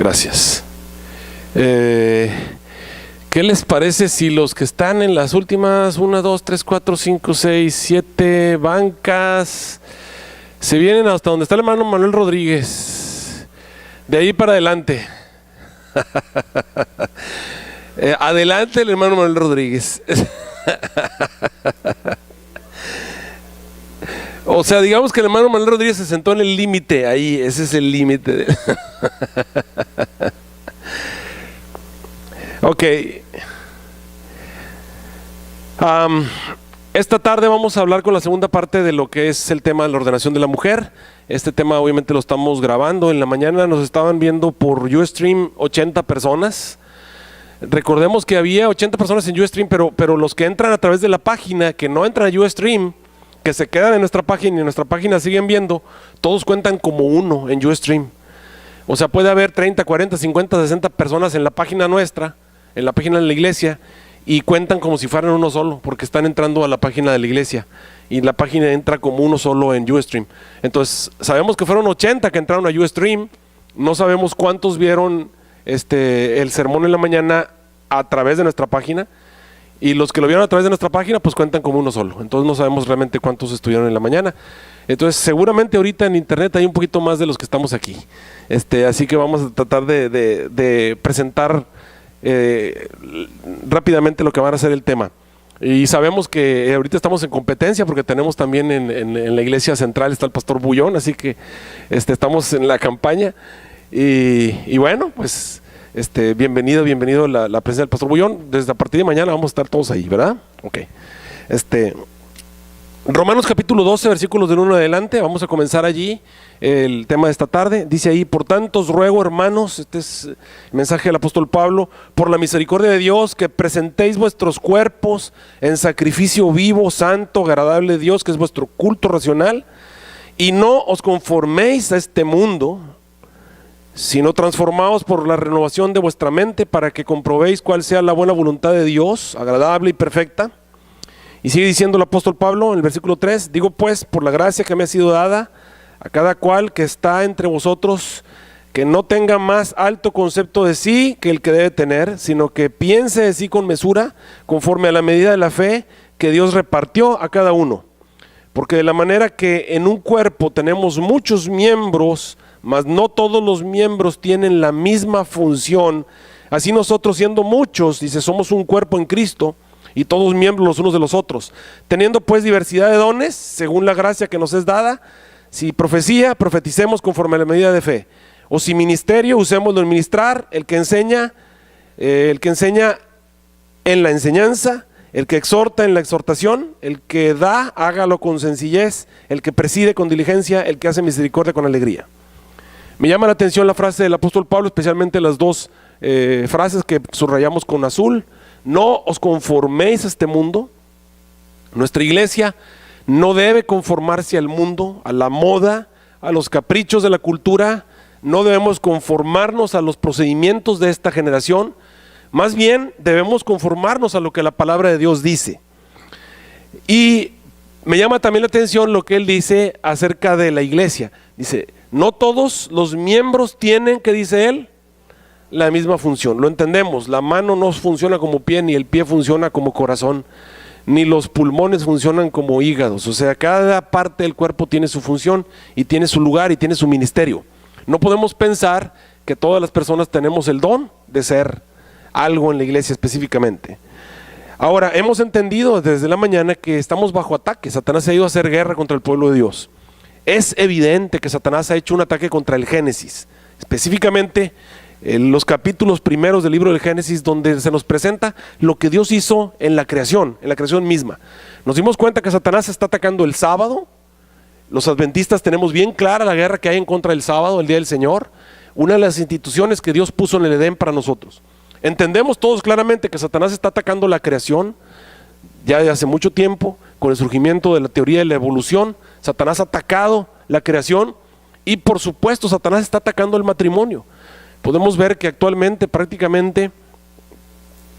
Gracias. ¿Qué les parece si los que están en las últimas 1, 2, 3, 4, 5, 6, 7 bancas se vienen hasta donde está el hermano Manuel Rodríguez? De ahí para adelante. Adelante el hermano Manuel Rodríguez. O sea, digamos que el hermano Manuel Rodríguez se sentó en el límite, ahí, ese es el límite. Ok. Esta tarde vamos a hablar con la segunda parte de lo que es el tema de la ordenación de la mujer. Este tema obviamente lo estamos grabando. En la mañana nos estaban viendo por Ustream 80 personas. Recordemos que había 80 personas en Ustream, pero los que entran a través de la página, que no entran a Ustream, que se quedan en nuestra página y en nuestra página siguen viendo, todos cuentan como uno en Ustream. O sea, puede haber 30, 40, 50, 60 personas en la página nuestra, en la página de la iglesia, y cuentan como si fueran uno solo, porque están entrando a la página de la iglesia, y la página entra como uno solo en Ustream. Entonces, sabemos que fueron 80 que entraron a Ustream, no sabemos cuántos vieron el sermón en la mañana a través de nuestra página, y los que lo vieron a través de nuestra página pues cuentan como uno solo. Entonces no sabemos realmente cuántos estuvieron en la mañana. Entonces seguramente ahorita en internet hay un poquito más de los que estamos aquí. Así que vamos a tratar de presentar rápidamente lo que va a ser el tema. Y sabemos que ahorita estamos en competencia porque tenemos también en la iglesia central está el pastor Bullón, así que estamos en la campaña. Y bueno, pues bienvenido la presencia del pastor Bullón. Desde a partir de mañana vamos a estar todos ahí, ¿verdad? Ok. Romanos capítulo 12, versículos del 1 en adelante, vamos a comenzar allí el tema de esta tarde. Dice ahí: por tanto os ruego, hermanos, este es el mensaje del apóstol Pablo, por la misericordia de Dios, que presentéis vuestros cuerpos en sacrificio vivo, santo, agradable a Dios, que es vuestro culto racional, y no os conforméis a este mundo, sino transformaos por la renovación de vuestra mente, para que comprobéis cuál sea la buena voluntad de Dios, agradable y perfecta. Y sigue diciendo el apóstol Pablo en el versículo 3: digo pues, por la gracia que me ha sido dada, a cada cual que está entre vosotros, que no tenga más alto concepto de sí que el que debe tener, sino que piense de sí con mesura, conforme a la medida de la fe que Dios repartió a cada uno. Porque de la manera que en un cuerpo tenemos muchos miembros, mas no todos los miembros tienen la misma función, así nosotros, siendo muchos, dice, somos un cuerpo en Cristo, y todos miembros los unos de los otros, teniendo pues diversidad de dones, según la gracia que nos es dada. Si profecía, profeticemos conforme a la medida de fe, o si ministerio, usémoslo en ministrar. El que enseña en la enseñanza, el que exhorta en la exhortación, el que da, hágalo con sencillez, el que preside con diligencia, el que hace misericordia con alegría. Me llama la atención la frase del apóstol Pablo, especialmente las dos frases que subrayamos con azul: no os conforméis a este mundo. Nuestra iglesia no debe conformarse al mundo, a la moda, a los caprichos de la cultura. No debemos conformarnos a los procedimientos de esta generación. Más bien debemos conformarnos a lo que la palabra de Dios dice. Y me llama también la atención lo que él dice acerca de la iglesia. Dice, no todos los miembros tienen, ¿qué dice él?, la misma función. Lo entendemos, la mano no funciona como pie, ni el pie funciona como corazón, ni los pulmones funcionan como hígados. O sea, cada parte del cuerpo tiene su función y tiene su lugar y tiene su ministerio. No podemos pensar que todas las personas tenemos el don de ser algo en la iglesia específicamente. Ahora, hemos entendido desde la mañana que estamos bajo ataque. Satanás ha ido a hacer guerra contra el pueblo de Dios. Es evidente que Satanás ha hecho un ataque contra el Génesis, específicamente en los capítulos primeros del libro del Génesis, donde se nos presenta lo que Dios hizo en la creación misma. Nos dimos cuenta que Satanás está atacando el sábado. Los adventistas tenemos bien clara la guerra que hay en contra del sábado, el día del Señor, una de las instituciones que Dios puso en el Edén para nosotros. Entendemos todos claramente que Satanás está atacando la creación ya de hace mucho tiempo. Con el surgimiento de la teoría de la evolución, Satanás ha atacado la creación, y por supuesto Satanás está atacando el matrimonio. Podemos ver que actualmente prácticamente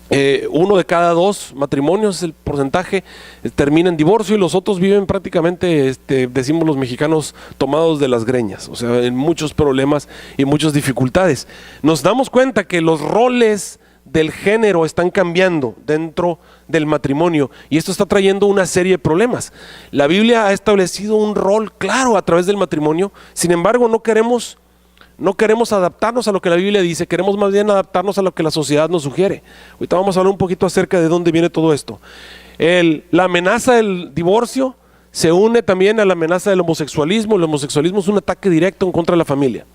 1 de cada 2 matrimonios, el porcentaje, termina en divorcio, y los otros viven prácticamente, decimos los mexicanos, tomados de las greñas, o sea, en muchos problemas y muchas dificultades. Nos damos cuenta que los roles del género están cambiando dentro del matrimonio, y esto está trayendo una serie de problemas. La Biblia ha establecido un rol claro a través del matrimonio. Sin embargo, no queremos adaptarnos a lo que la Biblia dice, queremos más bien adaptarnos a lo que la sociedad nos sugiere. Ahorita vamos a hablar un poquito acerca de dónde viene todo esto. La amenaza del divorcio se une también a la amenaza del homosexualismo. El homosexualismo es un ataque directo en contra de la familia.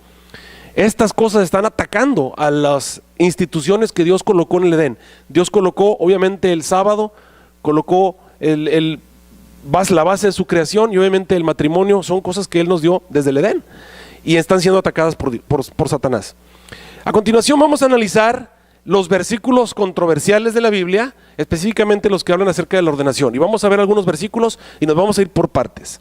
Estas cosas están atacando a las instituciones que Dios colocó en el Edén. Dios colocó, obviamente, el sábado, colocó la base de su creación, y obviamente el matrimonio son cosas que Él nos dio desde el Edén, y están siendo atacadas por Satanás. A continuación vamos a analizar los versículos controversiales de la Biblia, específicamente los que hablan acerca de la ordenación, y vamos a ver algunos versículos y nos vamos a ir por partes.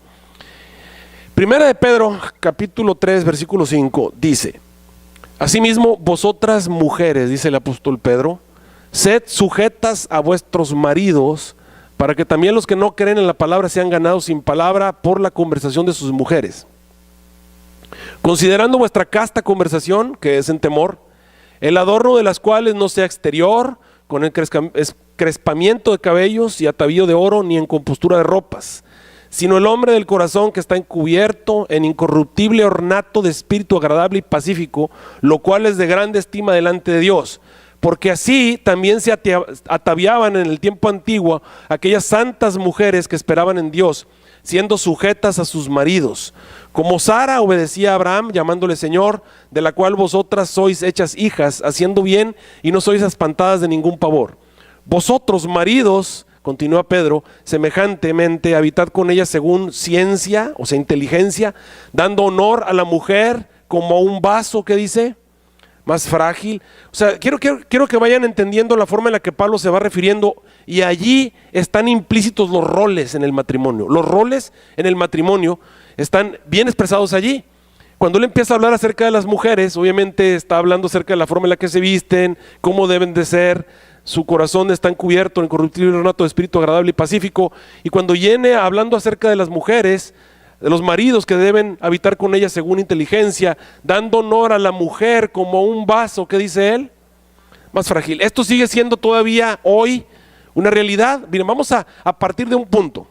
Primera de Pedro, capítulo 3, versículo 5, dice: asimismo, vosotras mujeres, dice el apóstol Pedro, sed sujetas a vuestros maridos, para que también los que no creen en la palabra sean ganados sin palabra por la conversación de sus mujeres, considerando vuestra casta conversación, que es en temor, el adorno de las cuales no sea exterior, con el crespamiento de cabellos y atavío de oro, ni en compostura de ropas, sino el hombre del corazón, que está encubierto en incorruptible ornato de espíritu agradable y pacífico, lo cual es de grande estima delante de Dios. Porque así también se ataviaban en el tiempo antiguo aquellas santas mujeres que esperaban en Dios, siendo sujetas a sus maridos, como Sara obedecía a Abraham, llamándole Señor, de la cual vosotras sois hechas hijas, haciendo bien, y no sois espantadas de ningún pavor. Vosotros, maridos, continúa Pedro, semejantemente habitad con ella según ciencia, o sea, inteligencia, dando honor a la mujer como a un vaso, ¿qué dice? Más frágil. O sea, quiero que vayan entendiendo la forma en la que Pablo se va refiriendo, y allí están implícitos los roles en el matrimonio. Los roles en el matrimonio están bien expresados allí. Cuando él empieza a hablar acerca de las mujeres, obviamente está hablando acerca de la forma en la que se visten, cómo deben de ser. Su corazón está encubierto en incorruptible ornato de espíritu agradable y pacífico. Y cuando viene hablando acerca de las mujeres, de los maridos que deben habitar con ellas según inteligencia, dando honor a la mujer como un vaso, ¿qué dice él? Más frágil. Esto sigue siendo todavía hoy una realidad. Miren, vamos a partir de un punto.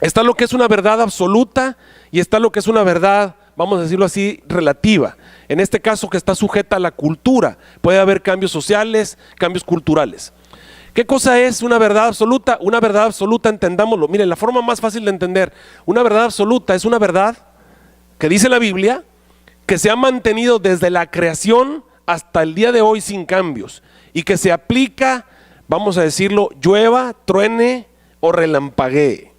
Está lo que es una verdad absoluta y está lo que es una verdad, vamos a decirlo así, relativa. En este caso, que está sujeta a la cultura. Puede haber cambios sociales, cambios culturales. ¿Qué cosa es una verdad absoluta? Una verdad absoluta, entendámoslo. Miren, la forma más fácil de entender, una verdad absoluta es una verdad que dice la Biblia, que se ha mantenido desde la creación hasta el día de hoy sin cambios, y que se aplica, vamos a decirlo, llueva, truene o relampaguee.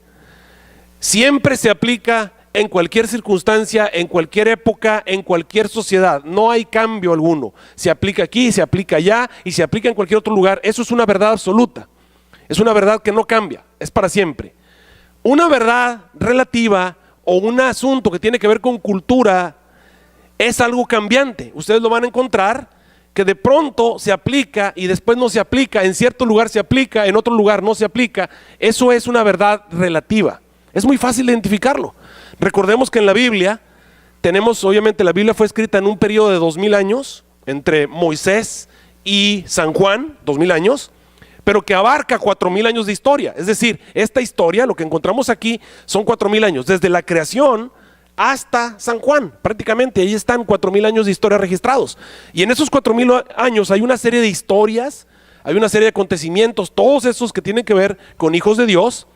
Siempre se aplica en cualquier circunstancia, en cualquier época, en cualquier sociedad. No hay cambio alguno. Se aplica aquí, se aplica allá y se aplica en cualquier otro lugar. Eso es una verdad absoluta. Es una verdad que no cambia, es para siempre. Una verdad relativa o un asunto que tiene que ver con cultura es algo cambiante. Ustedes lo van a encontrar que de pronto se aplica y después no se aplica. En cierto lugar se aplica, en otro lugar no se aplica. Eso es una verdad relativa. Es muy fácil identificarlo. Recordemos que en la Biblia tenemos, obviamente la Biblia fue escrita en un periodo de 2000 años, entre Moisés y San Juan, 2000 años, pero que abarca 4000 años de historia. Es decir, esta historia, lo que encontramos aquí, son 4000 años, desde la creación hasta San Juan, prácticamente ahí están 4000 años de historia registrados. Y en esos 4000 años hay una serie de historias, hay una serie de acontecimientos, todos esos que tienen que ver con hijos de Dios,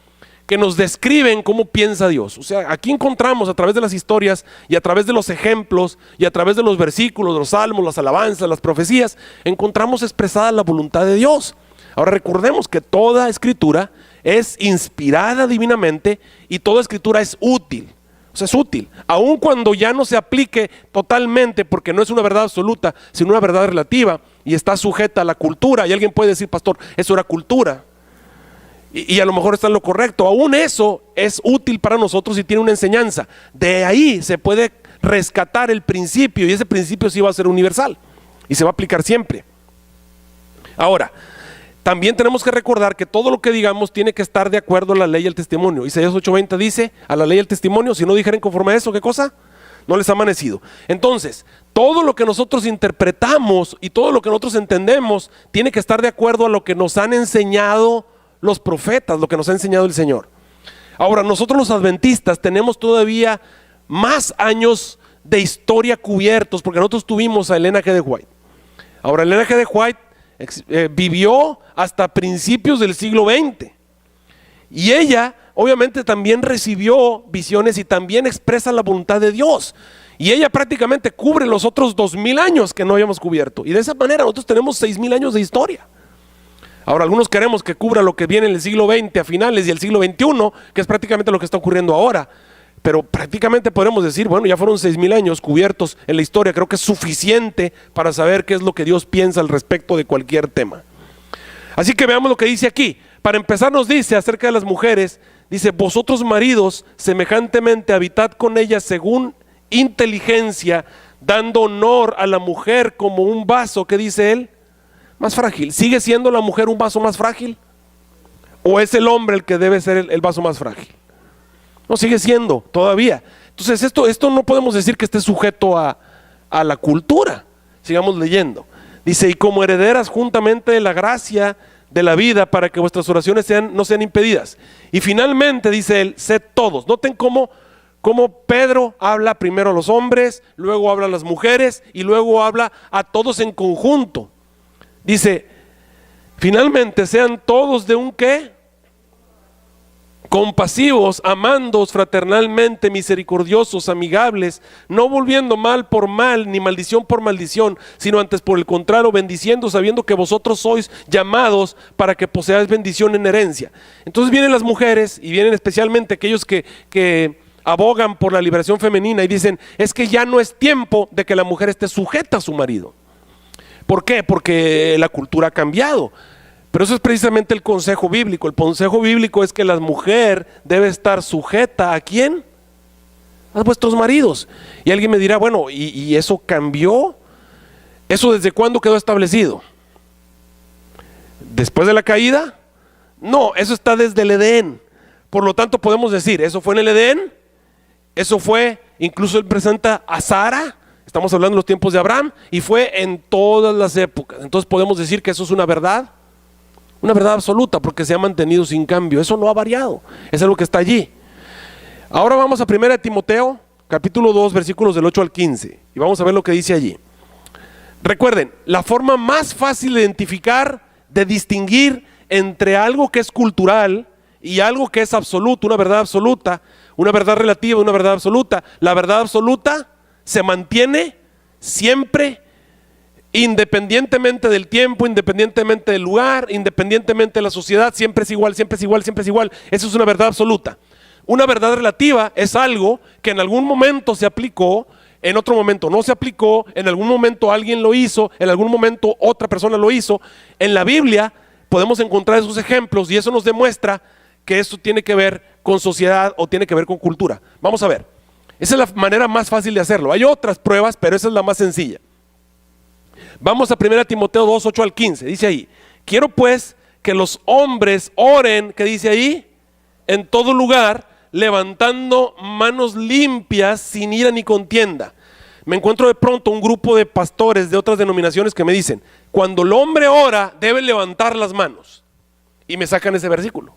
que nos describen cómo piensa Dios. O sea, aquí encontramos a través de las historias y a través de los ejemplos y a través de los versículos, los salmos, las alabanzas, las profecías, encontramos expresada la voluntad de Dios. Ahora recordemos que toda escritura es inspirada divinamente y toda escritura es útil. O sea, es útil, aun cuando ya no se aplique totalmente, porque no es una verdad absoluta, sino una verdad relativa y está sujeta a la cultura. Y alguien puede decir, pastor, eso era cultura. Y a lo mejor está en lo correcto. Aún eso es útil para nosotros y tiene una enseñanza. De ahí se puede rescatar el principio, y ese principio sí va a ser universal y se va a aplicar siempre. Ahora, también tenemos que recordar que todo lo que digamos tiene que estar de acuerdo a la ley y el testimonio. Isaías 8:20 dice, a la ley y el testimonio, si no dijeren conforme a eso, ¿qué cosa? No les ha amanecido. Entonces, todo lo que nosotros interpretamos y todo lo que nosotros entendemos tiene que estar de acuerdo a lo que nos han enseñado los profetas, lo que nos ha enseñado el Señor. Ahora, nosotros los adventistas tenemos todavía más años de historia cubiertos, porque nosotros tuvimos a Elena G. de White. Ahora, Elena G. de White vivió hasta principios del siglo XX. Y ella obviamente también recibió visiones y también expresa la voluntad de Dios. Y ella prácticamente cubre los otros 2000 años que no habíamos cubierto. Y de esa manera nosotros tenemos 6000 años de historia. Ahora, algunos queremos que cubra lo que viene en el siglo XX a finales y el siglo XXI, que es prácticamente lo que está ocurriendo ahora. Pero prácticamente podemos decir, bueno, ya fueron 6000 años cubiertos en la historia. Creo que es suficiente para saber qué es lo que Dios piensa al respecto de cualquier tema. Así que veamos lo que dice aquí. Para empezar nos dice acerca de las mujeres, dice, vosotros maridos semejantemente habitad con ellas según inteligencia, dando honor a la mujer como un vaso, ¿qué dice él? Más frágil. ¿Sigue siendo la mujer un vaso más frágil? ¿O es el hombre el que debe ser el vaso más frágil? No, sigue siendo todavía. Entonces esto no podemos decir que esté sujeto a la cultura. Sigamos leyendo. Dice, y como herederas juntamente de la gracia de la vida, para que vuestras oraciones no sean impedidas. Y finalmente dice él, sed todos. Noten cómo Pedro habla primero a los hombres, luego habla a las mujeres y luego habla a todos en conjunto. Dice, finalmente sean todos de un ¿qué? Compasivos, amándoos fraternalmente, misericordiosos, amigables, no volviendo mal por mal, ni maldición por maldición, sino antes por el contrario, bendiciendo, sabiendo que vosotros sois llamados para que poseáis bendición en herencia. Entonces vienen las mujeres, y vienen especialmente aquellos que abogan por la liberación femenina, y dicen, es que ya no es tiempo de que la mujer esté sujeta a su marido. ¿Por qué? Porque la cultura ha cambiado. Pero eso es precisamente el consejo bíblico. El consejo bíblico es que la mujer debe estar sujeta ¿a quién? A vuestros maridos. Y alguien me dirá, bueno, ¿y eso cambió? ¿Eso desde cuándo quedó establecido? ¿Después de la caída? No, eso está desde el Edén. Por lo tanto podemos decir, eso fue en el Edén, eso fue, incluso él presenta a Sara, estamos hablando de los tiempos de Abraham, y fue en todas las épocas. Entonces podemos decir que eso es una verdad absoluta, porque se ha mantenido sin cambio. Eso no ha variado, es algo que está allí. Ahora vamos a 1 Timoteo, capítulo 2, versículos del 8 al 15, y vamos a ver lo que dice allí. Recuerden, la forma más fácil de identificar, de distinguir entre algo que es cultural y algo que es absoluto, una verdad absoluta, una verdad relativa, una verdad absoluta. La verdad absoluta se mantiene siempre, independientemente del tiempo, independientemente del lugar, independientemente de la sociedad, siempre es igual, siempre es igual, siempre es igual. Eso es una verdad absoluta. Una verdad relativa es algo que en algún momento se aplicó, en otro momento no se aplicó, en algún momento alguien lo hizo, en algún momento otra persona lo hizo. En la Biblia podemos encontrar esos ejemplos y eso nos demuestra que esto tiene que ver con sociedad o tiene que ver con cultura. Vamos a ver, esa es la manera más fácil de hacerlo. Hay otras pruebas, pero esa es la más sencilla. Vamos a 1 Timoteo 2, 8 al 15, dice ahí, quiero pues que los hombres oren, ¿qué dice ahí? En todo lugar, levantando manos limpias, sin ira ni contienda. Me encuentro de pronto un grupo de pastores de otras denominaciones que me dicen, cuando el hombre ora, debe levantar las manos. Y me sacan ese versículo.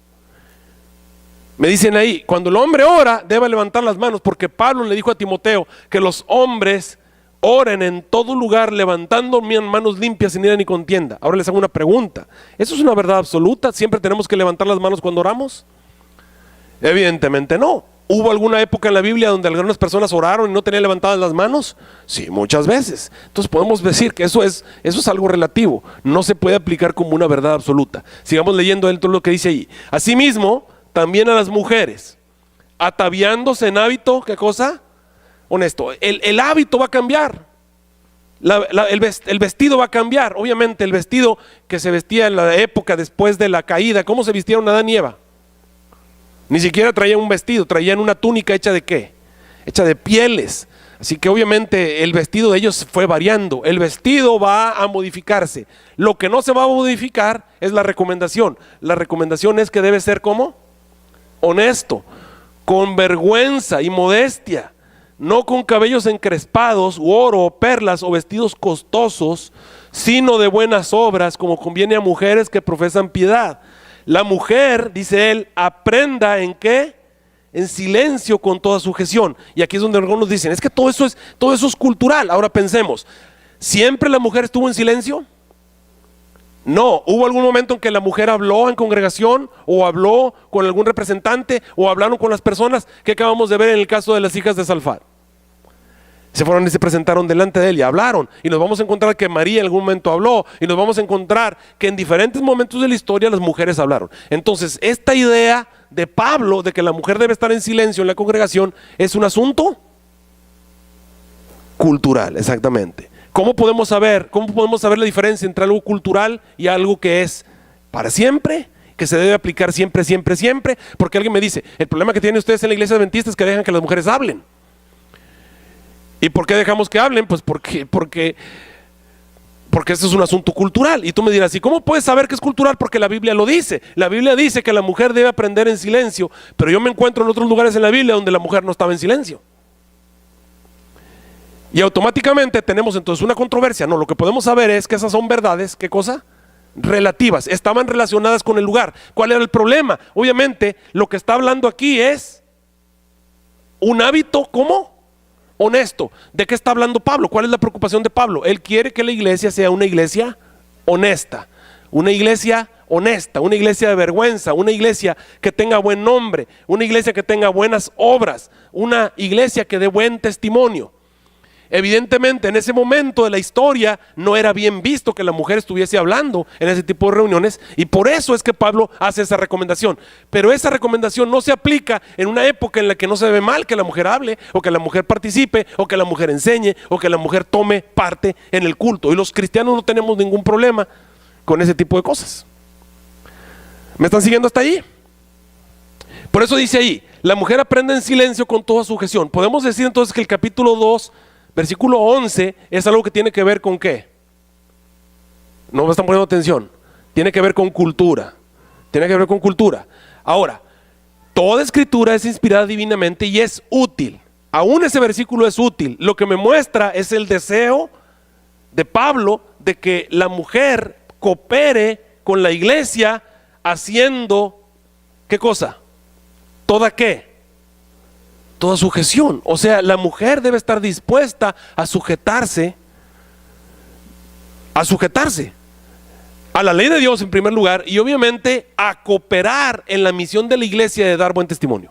Me dicen ahí, cuando el hombre ora, debe levantar las manos, porque Pablo le dijo a Timoteo que los hombres oren en todo lugar, levantando manos limpias, sin ira ni contienda. Ahora les hago una pregunta. ¿Eso es una verdad absoluta? ¿Siempre tenemos que levantar las manos cuando oramos? Evidentemente no. ¿Hubo alguna época en la Biblia donde algunas personas oraron y no tenían levantadas las manos? Sí, muchas veces. Entonces podemos decir que eso es algo relativo. No se puede aplicar como una verdad absoluta. Sigamos leyendo todo lo que dice ahí. Asimismo, también a las mujeres, ataviándose en hábito, ¿qué cosa? Honesto. El hábito va a cambiar. El vestido va a cambiar. Obviamente el vestido que se vestía en la época después de la caída, ¿cómo se vistieron Adán y Eva? Ni siquiera traían un vestido, traían una túnica hecha de ¿qué? Hecha de pieles. Así que obviamente el vestido de ellos fue variando, el vestido va a modificarse. Lo que no se va a modificar es la recomendación. La recomendación es que debe ser ¿cómo? Honesto, con vergüenza y modestia, no con cabellos encrespados, u oro, o perlas, o vestidos costosos, sino de buenas obras, como conviene a mujeres que profesan piedad. La mujer, dice él, aprenda ¿en qué? En silencio con toda sujeción. Y aquí es donde algunos dicen, es que todo eso es cultural. Ahora pensemos, ¿siempre la mujer estuvo en silencio? No, hubo algún momento en que la mujer habló en congregación, o habló con algún representante, o hablaron con las personas que acabamos de ver en el caso de las hijas de Salfat. Se fueron y se presentaron delante de él y hablaron, y nos vamos a encontrar que María en algún momento habló, y nos vamos a encontrar que en diferentes momentos de la historia las mujeres hablaron. Entonces, esta idea de Pablo de que la mujer debe estar en silencio en la congregación es un asunto cultural, exactamente. ¿Cómo podemos saber la diferencia entre algo cultural y algo que es para siempre, que se debe aplicar siempre, siempre, siempre? Porque alguien me dice, el problema que tienen ustedes en la iglesia adventista es que dejan que las mujeres hablen. ¿Y por qué dejamos que hablen? Pues porque este es un asunto cultural. Y tú me dirás, ¿y cómo puedes saber que es cultural? Porque la Biblia lo dice. La Biblia dice que la mujer debe aprender en silencio, pero yo me encuentro en otros lugares en la Biblia donde la mujer no estaba en silencio. Y automáticamente tenemos entonces una controversia. No, lo que podemos saber es que esas son verdades, ¿qué cosa? Relativas, estaban relacionadas con el lugar. ¿Cuál era el problema? Obviamente, lo que está hablando aquí es un hábito, ¿cómo? Honesto. ¿De qué está hablando Pablo? ¿Cuál es la preocupación de Pablo? Él quiere que la iglesia sea una iglesia honesta, una iglesia honesta, una iglesia de vergüenza, una iglesia que tenga buen nombre, una iglesia que tenga buenas obras, una iglesia que dé buen testimonio. Evidentemente en ese momento de la historia no era bien visto que la mujer estuviese hablando en ese tipo de reuniones, y por eso es que Pablo hace esa recomendación. Pero esa recomendación no se aplica en una época en la que no se ve mal que la mujer hable, o que la mujer participe, o que la mujer enseñe, o que la mujer tome parte en el culto. Y los cristianos no tenemos ningún problema con ese tipo de cosas. ¿Me están siguiendo hasta ahí? Por eso dice ahí, la mujer aprende en silencio con toda sujeción. Podemos decir entonces que el capítulo 2 versículo 11 es algo que tiene que ver con ¿qué? No me están poniendo atención. Tiene que ver con cultura. Tiene que ver con cultura. Ahora, toda escritura es inspirada divinamente y es útil. Aún ese versículo es útil. Lo que me muestra es el deseo de Pablo de que la mujer coopere con la iglesia haciendo ¿qué cosa? ¿Toda qué? Toda sujeción. O sea, la mujer debe estar dispuesta a sujetarse a la ley de Dios en primer lugar, y obviamente a cooperar en la misión de la iglesia de dar buen testimonio.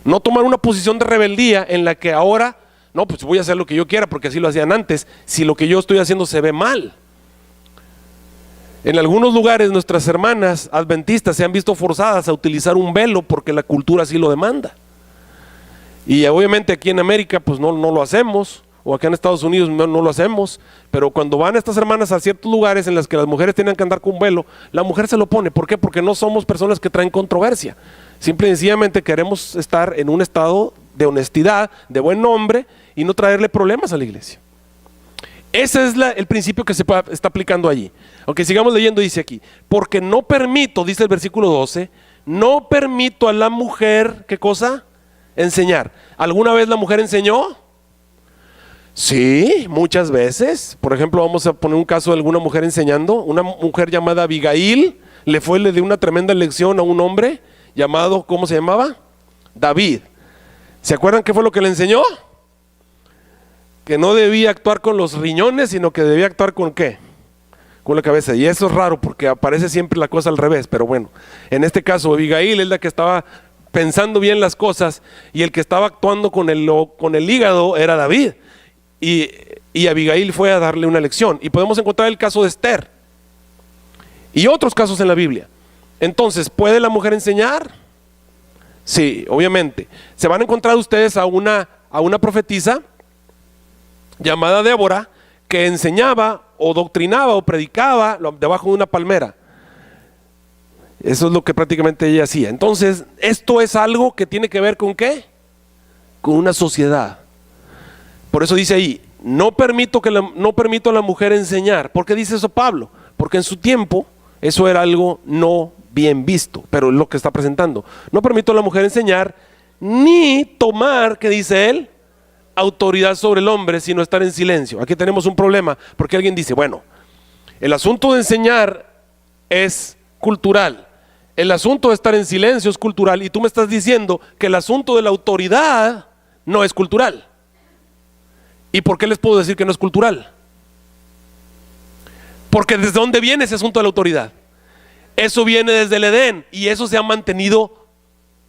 No tomar una posición de rebeldía en la que ahora, no, pues voy a hacer lo que yo quiera porque así lo hacían antes, si lo que yo estoy haciendo se ve mal. En algunos lugares nuestras hermanas adventistas se han visto forzadas a utilizar un velo porque la cultura así lo demanda. Y obviamente aquí en América pues no lo hacemos, o acá en Estados Unidos no lo hacemos, pero cuando van estas hermanas a ciertos lugares en los que las mujeres tienen que andar con velo, la mujer se lo pone. ¿Por qué? Porque no somos personas que traen controversia. Simple y sencillamente queremos estar en un estado de honestidad, de buen nombre, y no traerle problemas a la iglesia. Ese es el principio que se está aplicando allí. Aunque sigamos leyendo, dice aquí, porque no permito, dice el versículo 12, no permito a la mujer, ¿qué cosa? Enseñar. ¿Alguna vez la mujer enseñó? Sí, muchas veces. Por ejemplo, vamos a poner un caso de alguna mujer enseñando. Una mujer llamada Abigail le dio una tremenda lección a un hombre llamado, ¿cómo se llamaba? David. ¿Se acuerdan qué fue lo que le enseñó? Que no debía actuar con los riñones, sino que debía actuar ¿con qué? Con la cabeza. Y eso es raro porque aparece siempre la cosa al revés, pero bueno, en este caso Abigail es la que estaba pensando bien las cosas, y el que estaba actuando con el hígado era David, y Abigail fue a darle una lección. Y podemos encontrar el caso de Esther y otros casos en la Biblia. Entonces, ¿puede la mujer enseñar? Sí, obviamente. Se van a encontrar ustedes a una profetisa llamada Débora, que enseñaba o doctrinaba o predicaba debajo de una palmera. Eso es lo que prácticamente ella hacía. Entonces, esto es algo que tiene que ver ¿con qué? Con una sociedad. Por eso dice ahí, no permito a la mujer enseñar. ¿Por qué dice eso Pablo? Porque en su tiempo eso era algo no bien visto, pero es lo que está presentando. No permito a la mujer enseñar, ni tomar, ¿qué dice él? Autoridad sobre el hombre, sino estar en silencio. Aquí tenemos un problema, porque alguien dice, bueno, el asunto de enseñar es cultural, el asunto de estar en silencio es cultural, y tú me estás diciendo que el asunto de la autoridad no es cultural. ¿Y por qué les puedo decir que no es cultural? Porque ¿desde dónde viene ese asunto de la autoridad? Eso viene desde el Edén, y eso se ha mantenido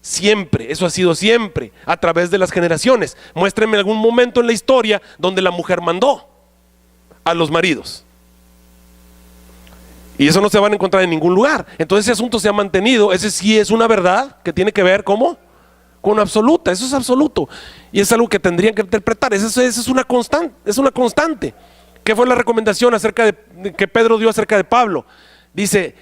siempre, eso ha sido siempre, a través de las generaciones. Muéstrenme algún momento en la historia donde la mujer mandó a los maridos. Y eso no se van a encontrar en ningún lugar. Entonces ese asunto se ha mantenido. Ese sí es una verdad que tiene que ver, ¿cómo? Con absoluta, eso es absoluto. Y es algo que tendrían que interpretar. Eso es una constante, es una constante. ¿Qué fue la recomendación que Pedro dio acerca de Pablo? Dice,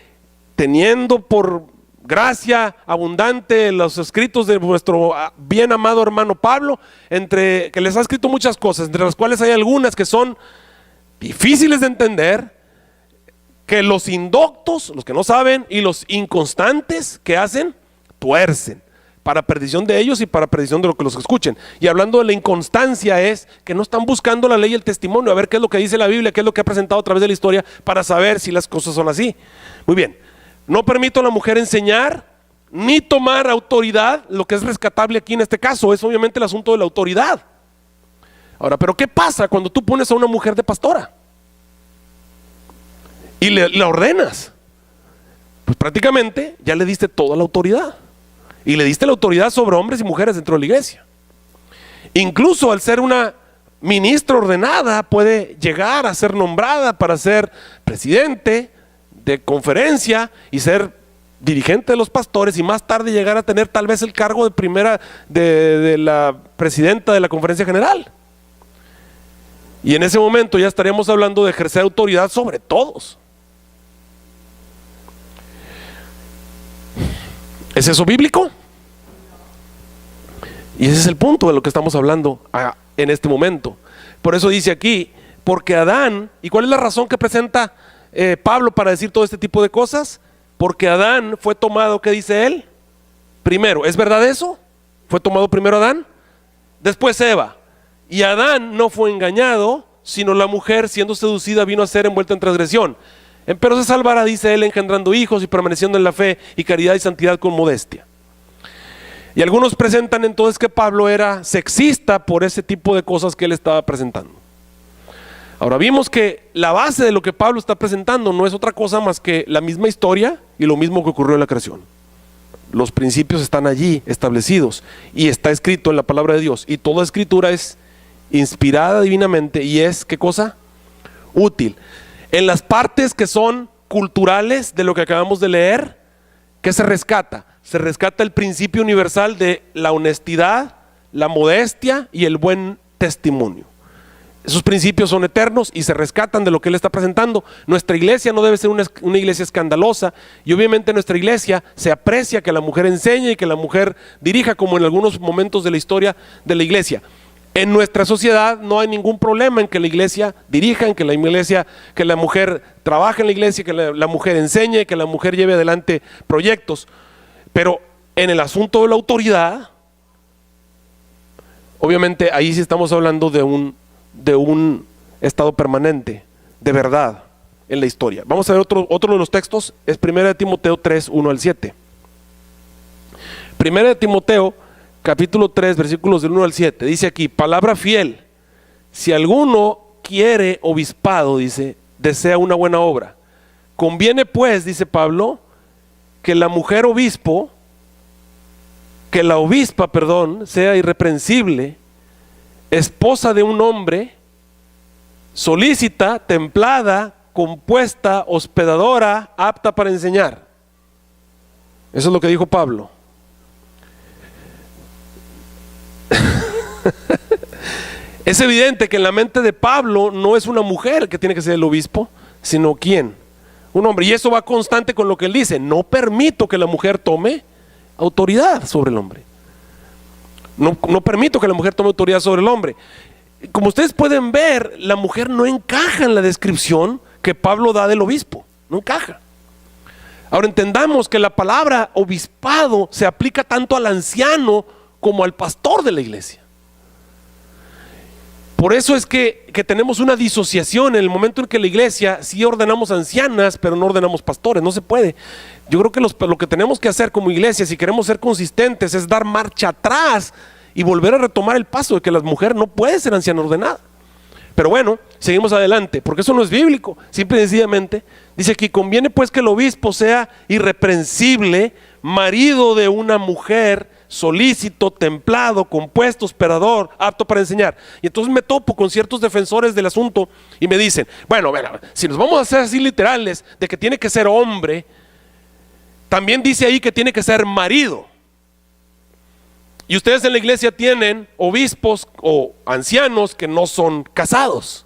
teniendo por gracia abundante los escritos de vuestro bien amado hermano Pablo, que les ha escrito muchas cosas, entre las cuales hay algunas que son difíciles de entender, que los indoctos, los que no saben, y los inconstantes, ¿qué hacen? Tuercen, para perdición de ellos y para perdición de los que los escuchen. Y hablando de la inconstancia es que no están buscando la ley y el testimonio, a ver qué es lo que dice la Biblia, qué es lo que ha presentado a través de la historia, para saber si las cosas son así. Muy bien, no permito a la mujer enseñar, ni tomar autoridad. Lo que es rescatable aquí en este caso es obviamente el asunto de la autoridad. Ahora, pero ¿qué pasa cuando tú pones a una mujer de pastora? Y le ordenas, pues prácticamente ya le diste toda la autoridad, y le diste la autoridad sobre hombres y mujeres dentro de la iglesia. Incluso al ser una ministra ordenada, puede llegar a ser nombrada para ser presidente de conferencia y ser dirigente de los pastores, y más tarde llegar a tener tal vez el cargo de la presidenta de la conferencia general. Y en ese momento ya estaríamos hablando de ejercer autoridad sobre todos. ¿Es eso bíblico? Y ese es el punto de lo que estamos hablando en este momento. Por eso dice aquí, porque Adán, ¿y cuál es la razón que presenta Pablo para decir todo este tipo de cosas? Porque Adán fue tomado, ¿qué dice él? Primero, ¿es verdad eso? ¿Fue tomado primero Adán? Después Eva. Y Adán no fue engañado, sino la mujer, siendo seducida, vino a ser envuelta en transgresión. Pero se salvará, dice él, engendrando hijos y permaneciendo en la fe y caridad y santidad con modestia. Y algunos presentan entonces que Pablo era sexista por ese tipo de cosas que él estaba presentando. Ahora vimos que la base de lo que Pablo está presentando no es otra cosa más que la misma historia y lo mismo que ocurrió en la creación. Los principios están allí establecidos y está escrito en la palabra de Dios, y toda escritura es inspirada divinamente y es, ¿qué cosa? Útil. En las partes que son culturales de lo que acabamos de leer, ¿qué se rescata? Se rescata el principio universal de la honestidad, la modestia y el buen testimonio. Esos principios son eternos y se rescatan de lo que él está presentando. Nuestra iglesia no debe ser una iglesia escandalosa, y obviamente en nuestra iglesia se aprecia que la mujer enseñe y que la mujer dirija, como en algunos momentos de la historia de la iglesia. En nuestra sociedad no hay ningún problema en que la iglesia dirija, en que la mujer trabaje en la iglesia, que la mujer enseñe, que la mujer lleve adelante proyectos. Pero en el asunto de la autoridad, obviamente ahí sí estamos hablando de un estado permanente, de verdad en la historia. Vamos a ver otro de los textos, es 1 Timoteo 3, 1 al 7. 1 Timoteo capítulo 3, versículos del 1 al 7, dice aquí, palabra fiel, si alguno quiere obispado, dice, desea una buena obra. Conviene pues, dice Pablo, que la obispa, sea irreprensible, esposa de un hombre, solícita, templada, compuesta, hospedadora, apta para enseñar. Eso es lo que dijo Pablo. Es evidente que en la mente de Pablo no es una mujer que tiene que ser el obispo, sino ¿quién? Un hombre. Y eso va constante con lo que él dice: no permito que la mujer tome autoridad sobre el hombre. No permito que la mujer tome autoridad sobre el hombre. Como ustedes pueden ver, la mujer no encaja en la descripción que Pablo da del obispo, no encaja. Ahora entendamos que la palabra obispado se aplica tanto al anciano como al pastor de la iglesia. Por eso es que tenemos una disociación en el momento en que la iglesia sí ordenamos ancianas, pero no ordenamos pastores. No se puede. Yo creo que lo que tenemos que hacer como iglesia, si queremos ser consistentes, es dar marcha atrás y volver a retomar el paso de que la mujer no puede ser anciana ordenada. Pero bueno, seguimos adelante, porque eso no es bíblico. Simple y sencillamente dice que conviene pues que el obispo sea irreprensible, marido de una mujer, solícito, templado, compuesto, hospedador, apto para enseñar. Y entonces me topo con ciertos defensores del asunto y me dicen, bueno, si nos vamos a hacer así literales de que tiene que ser hombre, también dice ahí que tiene que ser marido. Y ustedes en la iglesia tienen obispos o ancianos que no son casados.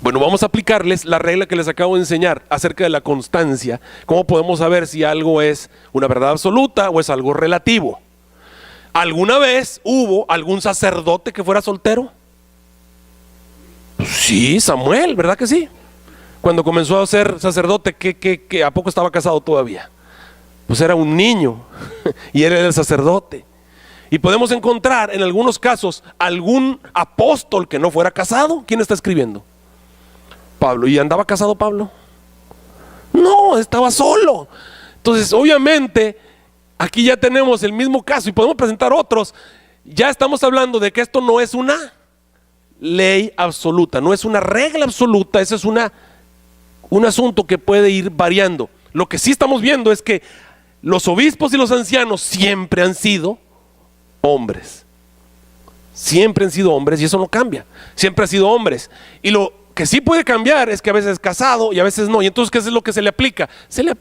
Bueno, vamos a aplicarles la regla que les acabo de enseñar acerca de la constancia. ¿Cómo podemos saber si algo es una verdad absoluta o es algo relativo? ¿Alguna vez hubo algún sacerdote que fuera soltero? Sí, Samuel, ¿verdad que sí? Cuando comenzó a ser sacerdote, ¿que a poco estaba casado todavía? Pues era un niño y él era el sacerdote. Y podemos encontrar en algunos casos algún apóstol que no fuera casado. ¿Quién está escribiendo? Pablo. ¿Y andaba casado Pablo? No, estaba solo. Entonces obviamente aquí ya tenemos el mismo caso y podemos presentar otros. Ya estamos hablando de que esto no es una ley absoluta, no es una regla absoluta, eso es un asunto que puede ir variando. Lo que sí estamos viendo es que los obispos y los ancianos siempre han sido hombres. Siempre han sido hombres y eso no cambia. Siempre han sido hombres. Y lo que sí puede cambiar es que a veces es casado y a veces no. Y entonces, ¿qué es lo que se le aplica? Se le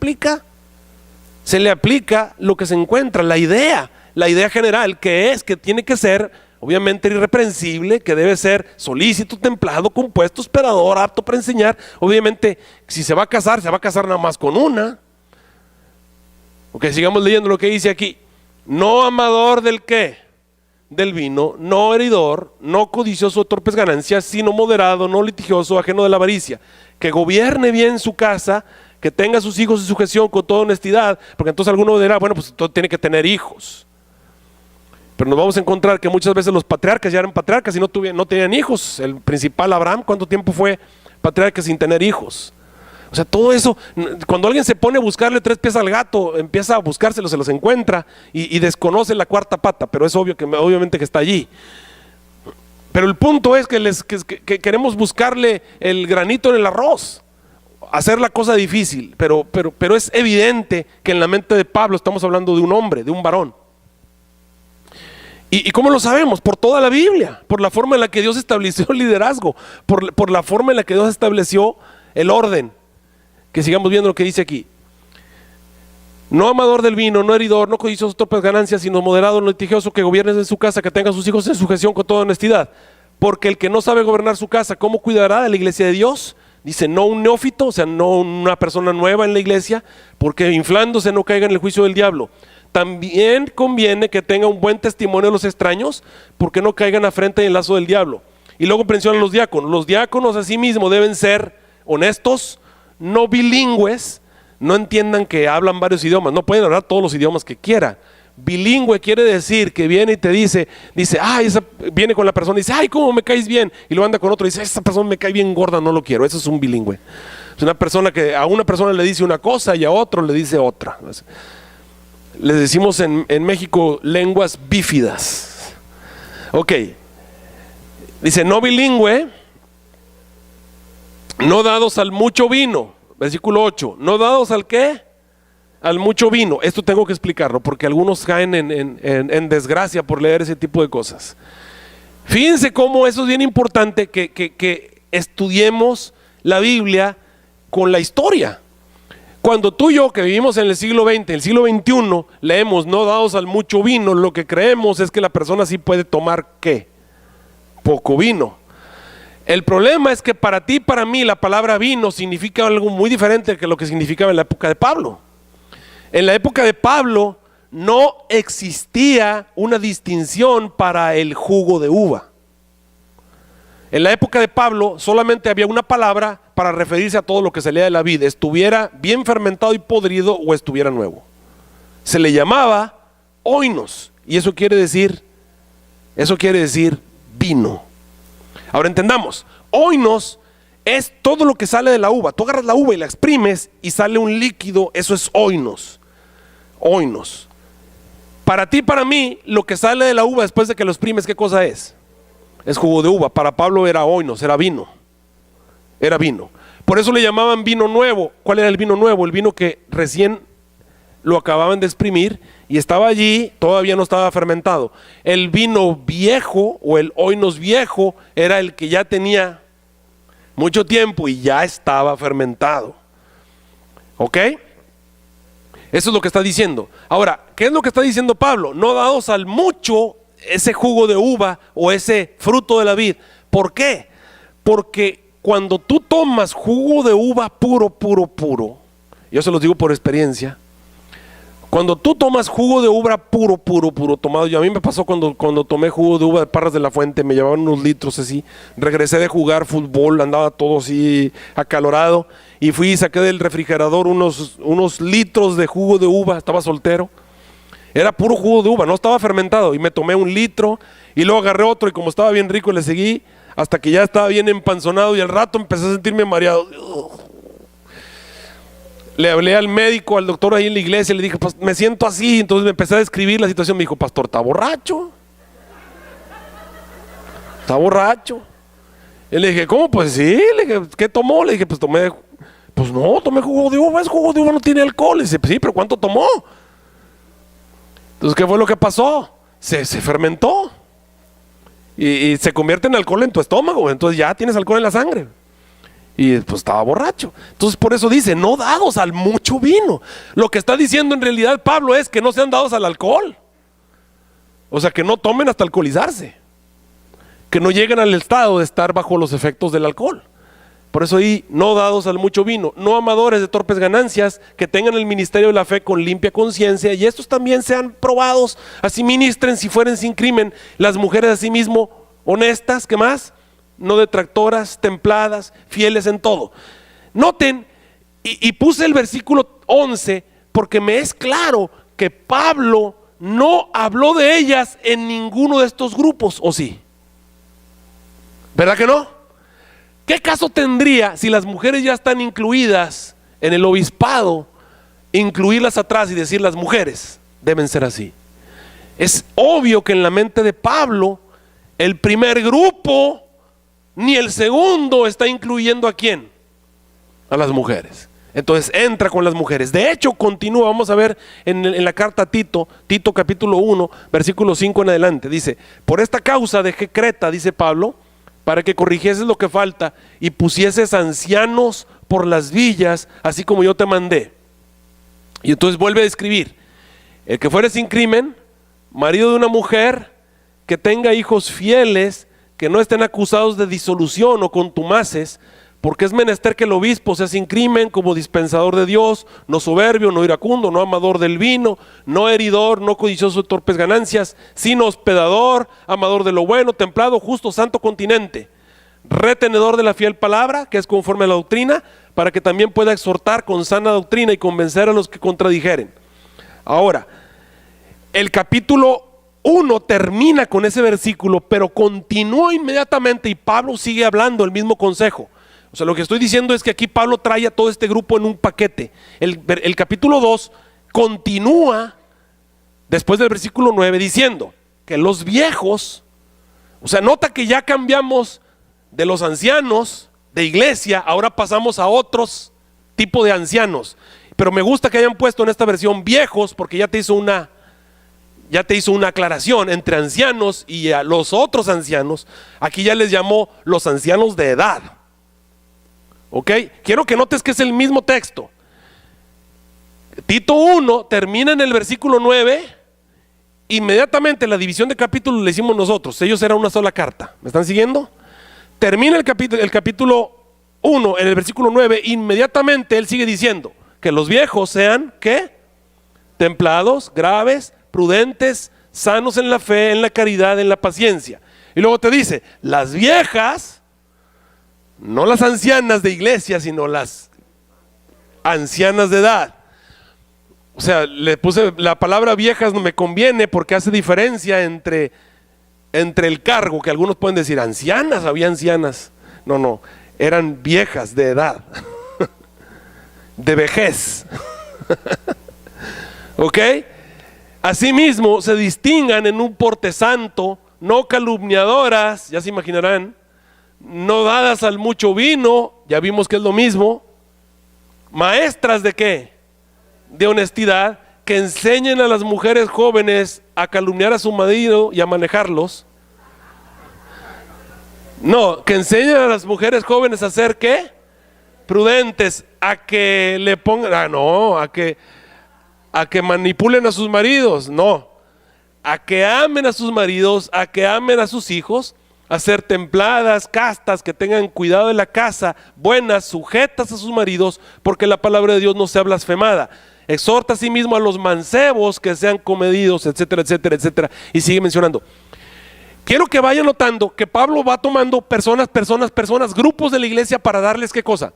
aplica lo que se encuentra, la idea general, que es que tiene que ser obviamente irreprensible, que debe ser solícito, templado, compuesto, hospedador, apto para enseñar. Obviamente, si se va a casar nada más con una. Ok, sigamos leyendo lo que dice aquí. No amador del ¿qué? Del vino, no heridor, no codicioso de torpes ganancias, sino moderado, no litigioso, ajeno de la avaricia, que gobierne bien su casa, que tenga a sus hijos en sujeción con toda honestidad, porque entonces alguno dirá, bueno, pues todo tiene que tener hijos. Pero nos vamos a encontrar que muchas veces los patriarcas ya eran patriarcas y no tenían hijos. El principal Abraham, ¿cuánto tiempo fue patriarca sin tener hijos? O sea, todo eso, cuando alguien se pone a buscarle 3 pies al gato, empieza a buscárselos, se los encuentra y desconoce la 4ª pata, pero es obvio obviamente que está allí. Pero el punto es que queremos buscarle el granito en el arroz, hacer la cosa difícil, pero es evidente que en la mente de Pablo estamos hablando de un hombre, de un varón. ¿Y cómo lo sabemos? Por toda la Biblia, por la forma en la que Dios estableció el liderazgo, por la forma en la que Dios estableció el orden. Que sigamos viendo lo que dice aquí. No amador del vino, no heridor, no codicioso de torpes ganancias, sino moderado, no litigioso, que gobierne en su casa, que tenga a sus hijos en sujeción con toda honestidad. Porque el que no sabe gobernar su casa, ¿cómo cuidará de la iglesia de Dios? Dice, no un neófito, o sea, no una persona nueva en la iglesia, porque inflándose no caiga en el juicio del diablo. También conviene que tenga un buen testimonio de los extraños, porque no caigan afrenta en el lazo del diablo. Y luego menciona a los diáconos. Los diáconos asimismo deben ser honestos, no bilingües, no entiendan que hablan varios idiomas, no pueden hablar todos los idiomas que quieran. Bilingüe quiere decir que viene y te dice, viene con la persona y dice, ay, cómo me caes bien, y lo anda con otro y dice, esa persona me cae bien gorda, no lo quiero. Eso es un bilingüe. Es una persona que a una persona le dice una cosa y a otro le dice otra. Les decimos en México lenguas bífidas. Ok, dice no bilingüe, no dados al mucho vino, versículo 8, no dados al ¿qué? Al mucho vino. Esto tengo que explicarlo porque algunos caen en desgracia por leer ese tipo de cosas. Fíjense cómo eso es bien importante que estudiemos la Biblia con la historia. Cuando tú y yo que vivimos en el siglo XX, en el siglo XXI, leemos no dados al mucho vino, lo que creemos es que la persona sí puede tomar ¿qué? Poco vino. El problema es que para ti y para mí la palabra vino significa algo muy diferente que lo que significaba en la época de Pablo. En la época de Pablo no existía una distinción para el jugo de uva. En la época de Pablo solamente había una palabra para referirse a todo lo que salía de la vid, estuviera bien fermentado y podrido o estuviera nuevo. Se le llamaba oinos, y eso quiere decir vino. Ahora entendamos, oinos es todo lo que sale de la uva. Tú agarras la uva y la exprimes y sale un líquido, eso es oinos. Oinos. Para ti, para mí, lo que sale de la uva después de que lo exprimes, ¿qué cosa es? Es jugo de uva. Para Pablo era oinos, era vino. Era vino. Por eso le llamaban vino nuevo. ¿Cuál era el vino nuevo? El vino que recién lo acababan de exprimir y estaba allí, todavía no estaba fermentado. El vino viejo o el oinos viejo era el que ya tenía mucho tiempo y ya estaba fermentado. ¿Ok? Eso es lo que está diciendo. Ahora, ¿qué es lo que está diciendo Pablo? No dados al mucho ese jugo de uva o ese fruto de la vid. ¿Por qué? Porque cuando tú tomas jugo de uva puro, yo se los digo por experiencia, cuando tú tomas jugo de uva puro tomado, a mí me pasó cuando tomé jugo de uva de Parras de la Fuente, me llevaban unos litros así, regresé de jugar fútbol, andaba todo así acalorado, y fui y saqué del refrigerador unos litros de jugo de uva, estaba soltero, era puro jugo de uva, no estaba fermentado, y me tomé un litro, y luego agarré otro, y como estaba bien rico le seguí, hasta que ya estaba bien empanzonado, y al rato empecé a sentirme mareado. Le hablé al médico, al doctor ahí en la iglesia, le dije, me siento así. Entonces me empecé a describir la situación. Me dijo, pastor, ¿está borracho? ¿Está borracho? Y le dije, ¿cómo? Pues sí. Le dije, ¿qué tomó? Le dije, pues tomé jugo de uva. Es jugo de uva, no tiene alcohol. Le dice, sí, pero ¿cuánto tomó? Entonces, ¿qué fue lo que pasó? Se fermentó. Y se convierte en alcohol en tu estómago. Entonces ya tienes alcohol en la sangre. Y pues estaba borracho. Entonces por eso dice, no dados al mucho vino. Lo que está diciendo en realidad Pablo es que no sean dados al alcohol. O sea, que no tomen hasta alcoholizarse. Que no lleguen al estado de estar bajo los efectos del alcohol. Por eso ahí, no dados al mucho vino, no amadores de torpes ganancias, que tengan el ministerio de la fe con limpia conciencia, y estos también sean probados, así ministren si fueren sin crimen. Las mujeres asimismo honestas, ¿qué más? No detractoras, templadas, fieles en todo. Noten, y puse el versículo 11 porque me es claro que Pablo no habló de ellas en ninguno de estos grupos, ¿o sí? ¿Verdad que no? ¿Qué caso tendría si las mujeres ya están incluidas en el obispado, incluirlas atrás y decir las mujeres deben ser así? Es obvio que en la mente de Pablo el primer grupo ni el segundo está incluyendo ¿a quién? A las mujeres. Entonces entra con las mujeres. De hecho, continúa, vamos a ver en la carta a Tito capítulo 1, versículo 5 en adelante. Dice, por esta causa dejé Creta, dice Pablo, para que corrigieses lo que falta y pusieses ancianos por las villas, así como yo te mandé. Y entonces vuelve a describir, el que fuere sin crimen, marido de una mujer, que tenga hijos fieles, que no estén acusados de disolución o contumaces, porque es menester que el obispo sea sin crimen, como dispensador de Dios, no soberbio, no iracundo, no amador del vino, no heridor, no codicioso de torpes ganancias, sino hospedador, amador de lo bueno, templado, justo, santo, continente, retenedor de la fiel palabra, que es conforme a la doctrina, para que también pueda exhortar con sana doctrina y convencer a los que contradijeren. Ahora, el capítulo 1 termina con ese versículo, pero continúa inmediatamente y Pablo sigue hablando el mismo consejo. O sea, lo que estoy diciendo es que aquí Pablo trae a todo este grupo en un paquete. El capítulo 2 continúa después del versículo 9 diciendo que los viejos, o sea, nota que ya cambiamos de los ancianos de iglesia, ahora pasamos a otros tipos de ancianos. Pero me gusta que hayan puesto en esta versión viejos, porque ya te hizo una aclaración entre ancianos y a los otros ancianos. Aquí ya les llamó los ancianos de edad. ¿Ok? Quiero que notes que es el mismo texto. Tito 1 termina en el versículo 9. Inmediatamente la división de capítulos le hicimos nosotros. Ellos eran una sola carta. ¿Me están siguiendo? Termina el capítulo 1 en el versículo 9. Inmediatamente él sigue diciendo que los viejos sean, ¿qué? templados, graves, prudentes, sanos en la fe, en la caridad, en la paciencia. Y luego te dice, las viejas, no las ancianas de iglesia, sino las ancianas de edad. O sea, le puse la palabra viejas, no me conviene porque hace diferencia entre el cargo, que algunos pueden decir ancianas, había ancianas. No, eran viejas de edad, de vejez. ¿Ok? Asimismo, se distingan en un porte santo, no calumniadoras, ya se imaginarán, no dadas al mucho vino, ya vimos que es lo mismo, maestras de ¿qué? De honestidad, que enseñen a las mujeres jóvenes a calumniar a su marido y a manejarlos. No, que enseñen a las mujeres jóvenes a ser ¿qué? Prudentes, a que le pongan, a que manipulen a sus maridos, no, a que amen a sus maridos, a que amen a sus hijos, a ser templadas, castas, que tengan cuidado de la casa, buenas, sujetas a sus maridos, porque la palabra de Dios no sea blasfemada. Exhorta asimismo a los mancebos que sean comedidos, etcétera, etcétera, etcétera, y sigue mencionando. Quiero que vayan notando que Pablo va tomando personas, grupos de la iglesia para darles ¿qué cosa?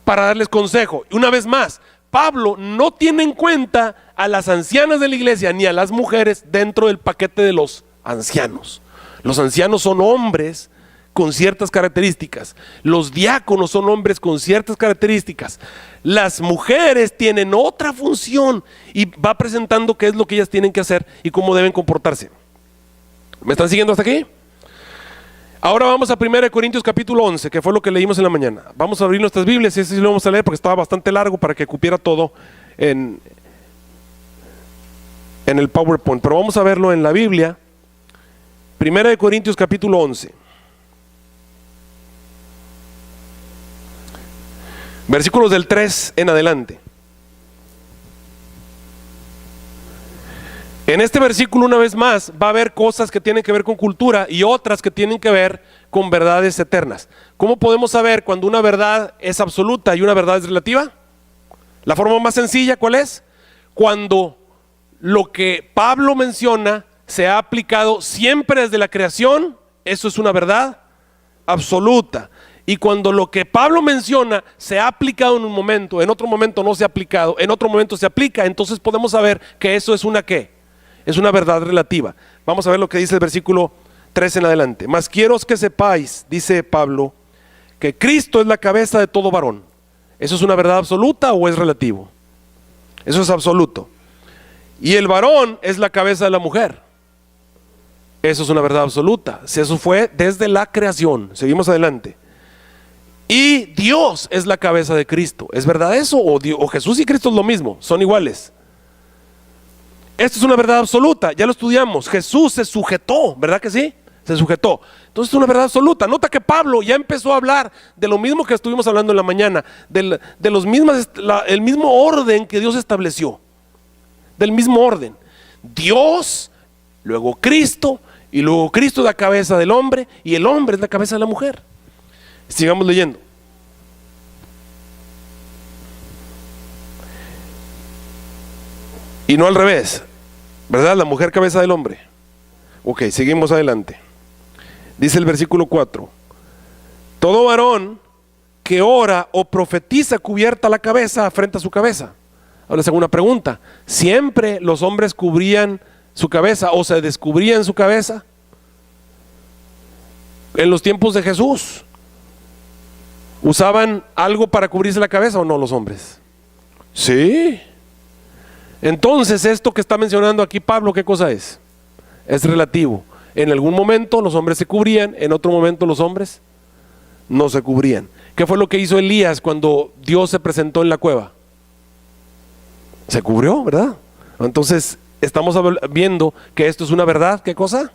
Para darles consejo. Y una vez más, Pablo no tiene en cuenta a las ancianas de la iglesia ni a las mujeres dentro del paquete de los ancianos. Los ancianos son hombres con ciertas características. Los diáconos son hombres con ciertas características. Las mujeres tienen otra función y va presentando qué es lo que ellas tienen que hacer y cómo deben comportarse. ¿Me están siguiendo hasta aquí? Ahora vamos a 1 Corintios capítulo 11, que fue lo que leímos en la mañana. Vamos a abrir nuestras Biblias y ese sí lo vamos a leer porque estaba bastante largo para que cupiera todo en el PowerPoint. Pero vamos a verlo en la Biblia. 1 Corintios capítulo 11. Versículos del 3 en adelante. En este versículo una vez más va a haber cosas que tienen que ver con cultura y otras que tienen que ver con verdades eternas. ¿Cómo podemos saber cuando una verdad es absoluta y una verdad es relativa? La forma más sencilla, ¿cuál es? Cuando lo que Pablo menciona se ha aplicado siempre desde la creación, eso es una verdad absoluta. Y cuando lo que Pablo menciona se ha aplicado en un momento, en otro momento no se ha aplicado, en otro momento se aplica, entonces podemos saber que eso es una ¿qué? Es una verdad relativa. Vamos a ver lo que dice el versículo 3 en adelante. Mas quiero que sepáis, dice Pablo, que Cristo es la cabeza de todo varón. ¿Eso es una verdad absoluta o es relativo? Eso es absoluto. Y el varón es la cabeza de la mujer. Eso es una verdad absoluta. Si eso fue desde la creación. Seguimos adelante. Y Dios es la cabeza de Cristo. ¿Es verdad eso? ¿O Jesús y Cristo es lo mismo? Son iguales. Esto es una verdad absoluta, ya lo estudiamos. Jesús se sujetó, ¿verdad que sí? Se sujetó. Entonces es una verdad absoluta. Nota que Pablo ya empezó a hablar de lo mismo que estuvimos hablando en la mañana, el mismo orden que Dios estableció. Del mismo orden. Dios, luego Cristo, y luego Cristo es la cabeza del hombre, y el hombre es la cabeza de la mujer. Sigamos leyendo. Y no al revés, ¿verdad? La mujer cabeza del hombre. Ok, seguimos adelante. Dice el versículo 4. Todo varón que ora o profetiza cubierta la cabeza frente a su cabeza. Ahora les hago una pregunta. ¿Siempre los hombres cubrían su cabeza o se descubrían su cabeza? En los tiempos de Jesús, ¿usaban algo para cubrirse la cabeza o no los hombres? Sí. Entonces esto que está mencionando aquí Pablo, ¿qué cosa es? Es relativo. En algún momento los hombres se cubrían, en otro momento los hombres no se cubrían. ¿Qué fue lo que hizo Elías cuando Dios se presentó en la cueva? Se cubrió, ¿verdad? Entonces estamos viendo que esto es una verdad, ¿qué cosa?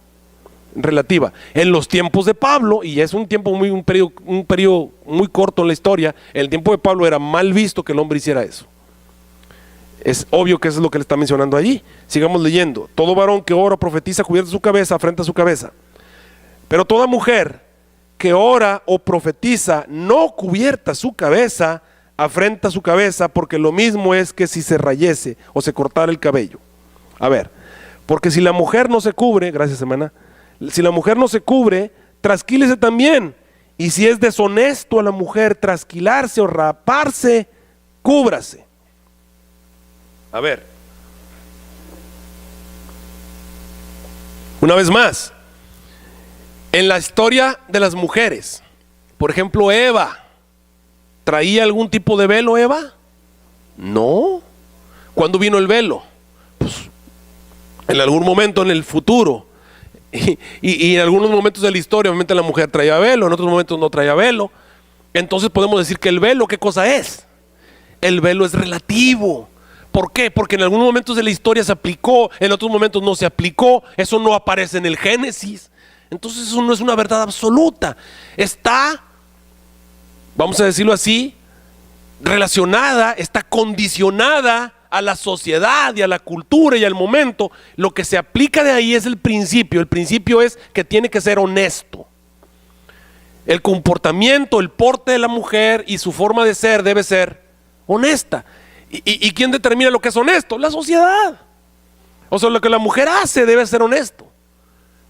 Relativa. En los tiempos de Pablo, y es un periodo muy corto en la historia, en el tiempo de Pablo era mal visto que el hombre hiciera eso. Es obvio que eso es lo que le está mencionando allí. Sigamos leyendo. Todo varón que ora o profetiza cubierta su cabeza frente a su cabeza. Pero toda mujer que ora o profetiza no cubierta su cabeza, afrenta su cabeza, porque lo mismo es que si se rayese o se cortara el cabello. A ver, porque si la mujer no se cubre, gracias hermana, si la mujer no se cubre, trasquílese también. Y si es deshonesto a la mujer trasquilarse o raparse, cúbrase. A ver, una vez más, en la historia de las mujeres, por ejemplo, Eva, ¿traía algún tipo de velo Eva? No. ¿Cuándo vino el velo? Pues en algún momento en el futuro. Y en algunos momentos de la historia, obviamente la mujer traía velo, en otros momentos no traía velo. Entonces podemos decir que el velo, ¿qué cosa es? El velo es relativo. ¿Por qué? Porque en algunos momentos de la historia se aplicó, en otros momentos no se aplicó. Eso no aparece en el Génesis. Entonces eso no es una verdad absoluta. Está, vamos a decirlo así, relacionada, está condicionada a la sociedad y a la cultura y al momento. Lo que se aplica de ahí es el principio. El principio es que tiene que ser honesto. El comportamiento, el porte de la mujer y su forma de ser debe ser honesta. ¿Y quién determina lo que es honesto? La sociedad. O sea, lo que la mujer hace debe ser honesto.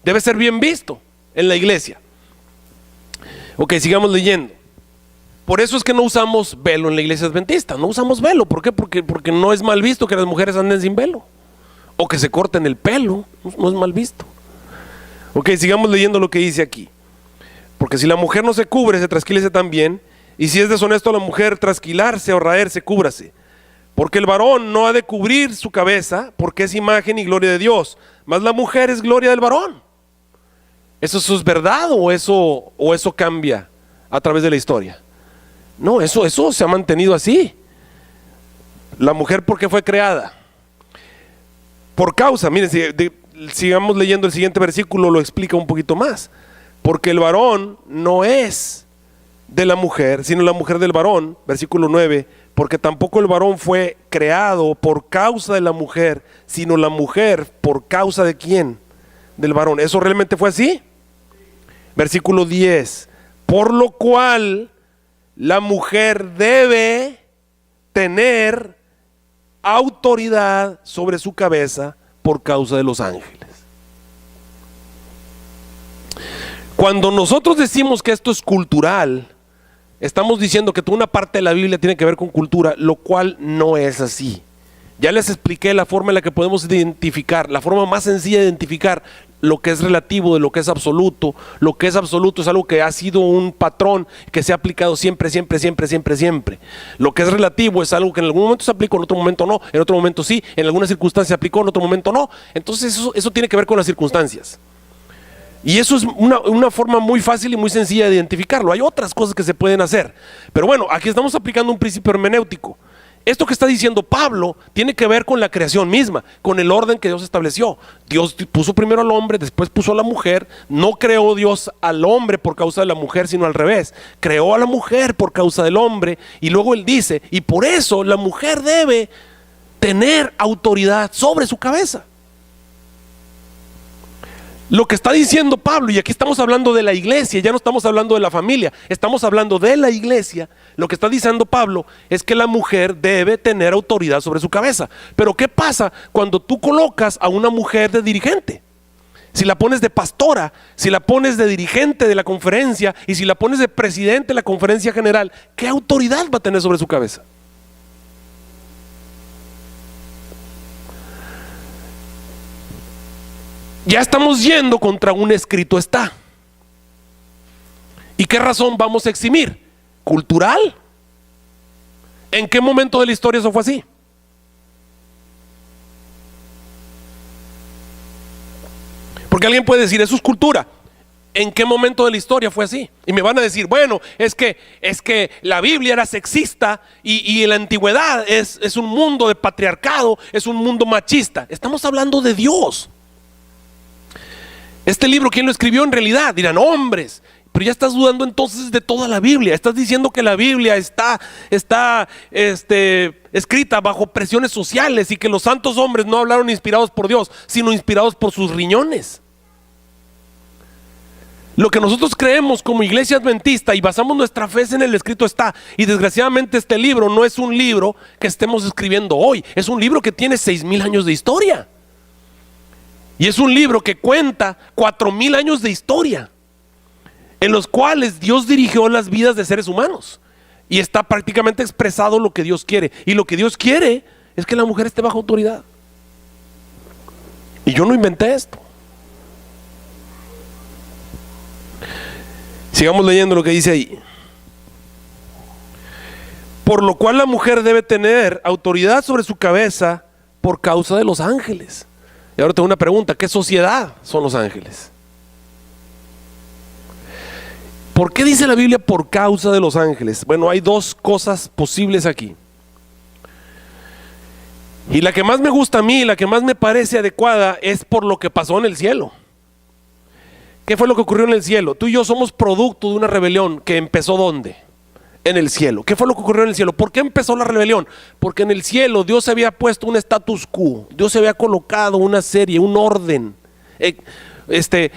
Debe ser bien visto en la iglesia. Ok, sigamos leyendo. Por eso es que no usamos velo en la iglesia adventista. No usamos velo. ¿Por qué? Porque no es mal visto que las mujeres anden sin velo. O que se corten el pelo. No es mal visto. Ok, sigamos leyendo lo que dice aquí. Porque si la mujer no se cubre, se trasquílese también. Y si es deshonesto a la mujer trasquilarse o raerse, cúbrase. Porque el varón no ha de cubrir su cabeza, porque es imagen y gloria de Dios. Mas la mujer es gloria del varón. ¿Eso es verdad o eso cambia a través de la historia? No, eso se ha mantenido así. La mujer, ¿por qué fue creada? Por causa, miren, sigamos leyendo el siguiente versículo, lo explica un poquito más. Porque el varón no es de la mujer, sino la mujer del varón, versículo 9, porque tampoco el varón fue creado por causa de la mujer, sino la mujer por causa de ¿quién? Del varón. ¿Eso realmente fue así? Versículo 10, por lo cual la mujer debe tener autoridad sobre su cabeza por causa de los ángeles. Cuando nosotros decimos que esto es cultural, estamos diciendo que toda una parte de la Biblia tiene que ver con cultura, lo cual no es así. Ya les expliqué la forma en la que podemos identificar, la forma más sencilla de identificar lo que es relativo de lo que es absoluto. Lo que es absoluto es algo que ha sido un patrón que se ha aplicado siempre, siempre, siempre, siempre, siempre. Lo que es relativo es algo que en algún momento se aplicó, en otro momento no, en otro momento sí, en alguna circunstancia se aplicó, en otro momento no. Entonces eso tiene que ver con las circunstancias. Y eso es una forma muy fácil y muy sencilla de identificarlo. Hay otras cosas que se pueden hacer. Pero bueno, aquí estamos aplicando un principio hermenéutico. Esto que está diciendo Pablo tiene que ver con la creación misma, con el orden que Dios estableció. Dios puso primero al hombre, después puso a la mujer. No creó Dios al hombre por causa de la mujer, sino al revés. Creó a la mujer por causa del hombre. Y luego él dice, y por eso la mujer debe tener autoridad sobre su cabeza. Lo que está diciendo Pablo, y aquí estamos hablando de la iglesia, ya no estamos hablando de la familia, estamos hablando de la iglesia. Lo que está diciendo Pablo es que la mujer debe tener autoridad sobre su cabeza. Pero ¿qué pasa cuando tú colocas a una mujer de dirigente? Si la pones de pastora, si la pones de dirigente de la conferencia y si la pones de presidente de la conferencia general, ¿qué autoridad va a tener sobre su cabeza? Ya estamos yendo contra un escrito está. ¿Y qué razón vamos a eximir? ¿Cultural? ¿En qué momento de la historia eso fue así? Porque alguien puede decir, eso es cultura. ¿En qué momento de la historia fue así? Y me van a decir, bueno, es que la Biblia era sexista y en la antigüedad es un mundo de patriarcado, es un mundo machista. Estamos hablando de Dios. Este libro, ¿quién lo escribió en realidad? Dirán, hombres. Pero ya estás dudando entonces de toda la Biblia. Estás diciendo que la Biblia está escrita bajo presiones sociales y que los santos hombres no hablaron inspirados por Dios, sino inspirados por sus riñones. Lo que nosotros creemos como iglesia adventista y basamos nuestra fe en el escrito está. Y desgraciadamente este libro no es un libro que estemos escribiendo hoy. Es un libro que tiene 6,000 años de historia. Y es un libro que cuenta 4,000 años de historia, en los cuales Dios dirigió las vidas de seres humanos. Y está prácticamente expresado lo que Dios quiere. Y lo que Dios quiere es que la mujer esté bajo autoridad. Y yo no inventé esto. Sigamos leyendo lo que dice ahí. Por lo cual la mujer debe tener autoridad sobre su cabeza por causa de los ángeles. Y ahora tengo una pregunta: ¿qué sociedad son los ángeles? ¿Por qué dice la Biblia por causa de los ángeles? Bueno, hay dos cosas posibles aquí. Y la que más me gusta a mí, la que más me parece adecuada, es por lo que pasó en el cielo. ¿Qué fue lo que ocurrió en el cielo? Tú y yo somos producto de una rebelión que empezó ¿dónde? En el cielo. ¿Qué fue lo que ocurrió en el cielo? ¿Por qué empezó la rebelión? Porque en el cielo Dios había puesto un status quo. Dios había colocado una serie, un orden. Ese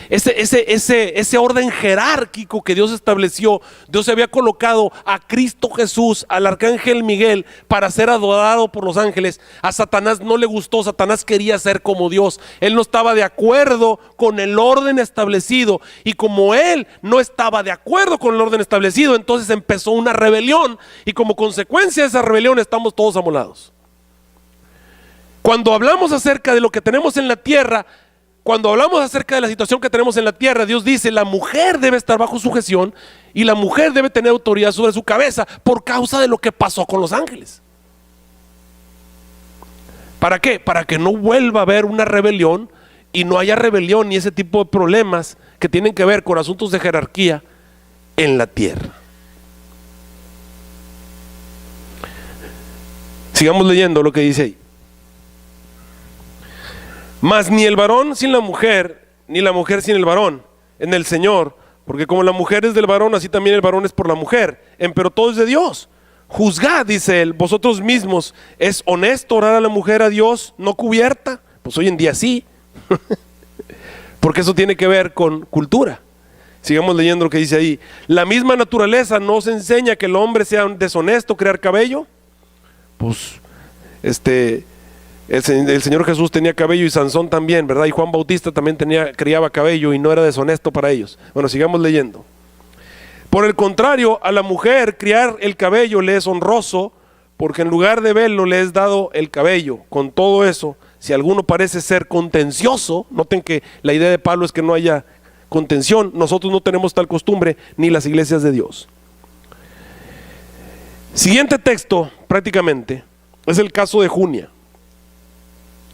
orden jerárquico que Dios estableció. Dios había colocado a Cristo Jesús, al arcángel Miguel, para ser adorado por los ángeles. A Satanás no le gustó. Satanás quería ser como Dios. Él no estaba de acuerdo con el orden establecido, y como él no estaba de acuerdo con el orden establecido, entonces empezó una rebelión, y como consecuencia de esa rebelión estamos todos amolados. Cuando hablamos acerca de lo que tenemos en la tierra, cuando hablamos acerca de la situación que tenemos en la tierra, Dios dice: la mujer debe estar bajo sujeción y la mujer debe tener autoridad sobre su cabeza por causa de lo que pasó con los ángeles. ¿Para qué? Para que no vuelva a haber una rebelión y no haya rebelión ni ese tipo de problemas que tienen que ver con asuntos de jerarquía en la tierra. Sigamos leyendo lo que dice ahí. Mas ni el varón sin la mujer, ni la mujer sin el varón, en el Señor, porque como la mujer es del varón, así también el varón es por la mujer, pero todo es de Dios. Juzgad, dice él, vosotros mismos. ¿Es honesto orar a la mujer a Dios no cubierta? Pues hoy en día sí, porque eso tiene que ver con cultura. Sigamos leyendo lo que dice ahí. La misma naturaleza nos enseña que el hombre sea deshonesto crear cabello. Pues el Señor Jesús tenía cabello, y Sansón también, ¿verdad? Y Juan Bautista también criaba cabello y no era deshonesto para ellos. Bueno, sigamos leyendo. Por el contrario, a la mujer criar el cabello le es honroso, porque en lugar de velo le es dado el cabello. Con todo eso, si alguno parece ser contencioso, noten que la idea de Pablo es que no haya contención. Nosotros no tenemos tal costumbre, ni las iglesias de Dios. Siguiente texto, prácticamente, es el caso de Junia.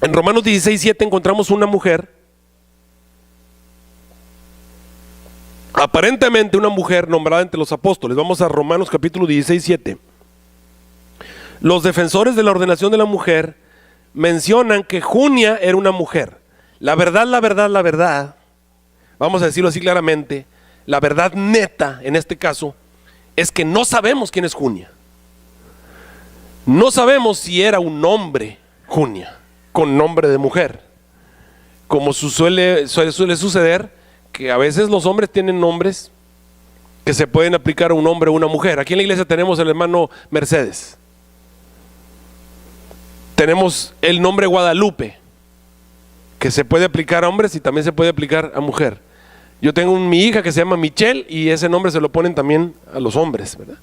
En Romanos 16:7 encontramos una mujer, aparentemente una mujer nombrada entre los apóstoles. Vamos a Romanos capítulo 16:7. Los defensores de la ordenación de la mujer mencionan que Junia era una mujer. La verdad, vamos a decirlo así claramente, la verdad neta en este caso es que no sabemos quién es Junia. No sabemos si era un hombre Junia con nombre de mujer, como suele suceder, que a veces los hombres tienen nombres que se pueden aplicar a un hombre o una mujer. Aquí en la iglesia tenemos el hermano Mercedes, tenemos el nombre Guadalupe, que se puede aplicar a hombres y también se puede aplicar a mujer. Yo tengo mi hija que se llama Michelle, y ese nombre se lo ponen también a los hombres, ¿verdad?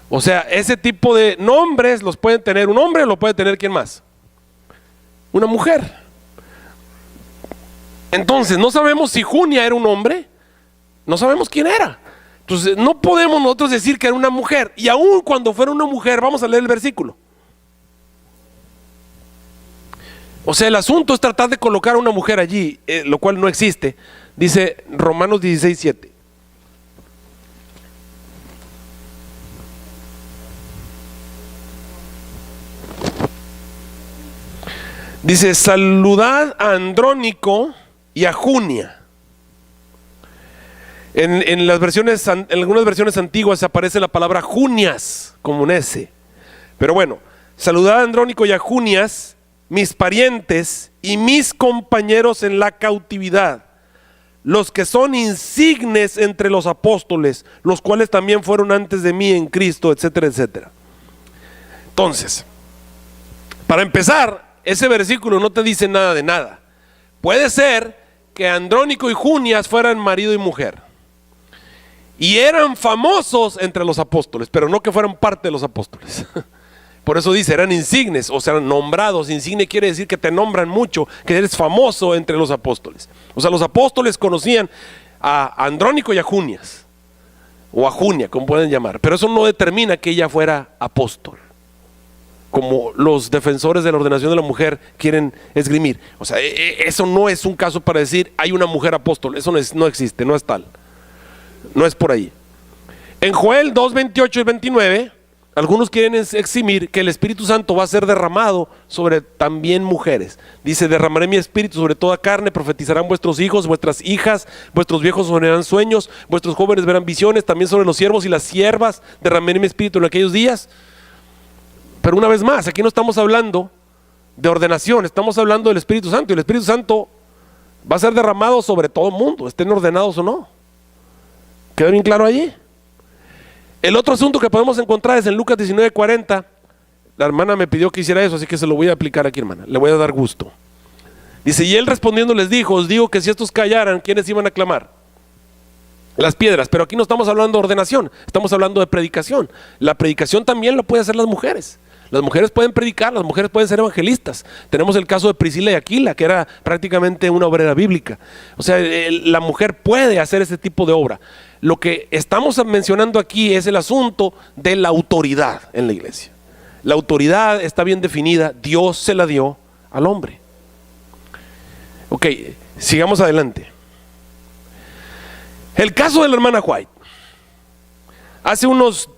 O sea, ese tipo de nombres los pueden tener un hombre, o lo puede tener ¿quién más? Una mujer. Entonces no sabemos si Junia era un hombre, no sabemos quién era. Entonces no podemos nosotros decir que era una mujer. Y aun cuando fuera una mujer, vamos a leer el versículo. O sea, el asunto es tratar de colocar a una mujer allí, lo cual no existe. Dice Romanos 16:7. Dice: saludad a Andrónico y a Junia. En algunas versiones antiguas aparece la palabra Junias como un S. Pero bueno, saludad a Andrónico y a Junias, mis parientes y mis compañeros en la cautividad, los que son insignes entre los apóstoles, los cuales también fueron antes de mí en Cristo, etcétera, etcétera. Entonces, para empezar, ese versículo no te dice nada de nada. Puede ser que Andrónico y Junias fueran marido y mujer, y eran famosos entre los apóstoles, pero no que fueran parte de los apóstoles. Por eso dice, eran insignes, o sea, nombrados. Insigne quiere decir que te nombran mucho, que eres famoso entre los apóstoles. O sea, los apóstoles conocían a Andrónico y a Junias, o a Junia, como pueden llamar, pero eso no determina que ella fuera apóstol, como los defensores de la ordenación de la mujer quieren esgrimir. O sea, eso no es un caso para decir hay una mujer apóstol. Eso no existe, no es tal, no es por ahí. En Joel 2, 28 y 29, algunos quieren eximir que el Espíritu Santo va a ser derramado sobre también mujeres. Dice, derramaré mi espíritu sobre toda carne, profetizarán vuestros hijos, vuestras hijas, vuestros viejos soñarán sueños, vuestros jóvenes verán visiones, también sobre los siervos y las siervas derramaré mi espíritu en aquellos días. Pero una vez más, aquí no estamos hablando de ordenación, estamos hablando del Espíritu Santo, y el Espíritu Santo va a ser derramado sobre todo el mundo, estén ordenados o no. ¿Queda bien claro allí? El otro asunto que podemos encontrar es en Lucas 19:40. La hermana me pidió que hiciera eso, así que se lo voy a aplicar aquí, hermana. Le voy a dar gusto. Dice, y él respondiendo les dijo, os digo que si estos callaran, ¿quiénes iban a clamar? Las piedras. Pero aquí no estamos hablando de ordenación, estamos hablando de predicación. La predicación también lo pueden hacer las mujeres. Las mujeres pueden predicar, las mujeres pueden ser evangelistas. Tenemos el caso de Priscila y Aquila, que era prácticamente una obrera bíblica. O sea, la mujer puede hacer ese tipo de obra. Lo que estamos mencionando aquí es el asunto de la autoridad en la iglesia. La autoridad está bien definida, Dios se la dio al hombre. Ok, sigamos adelante. El caso de la hermana White. Hace unos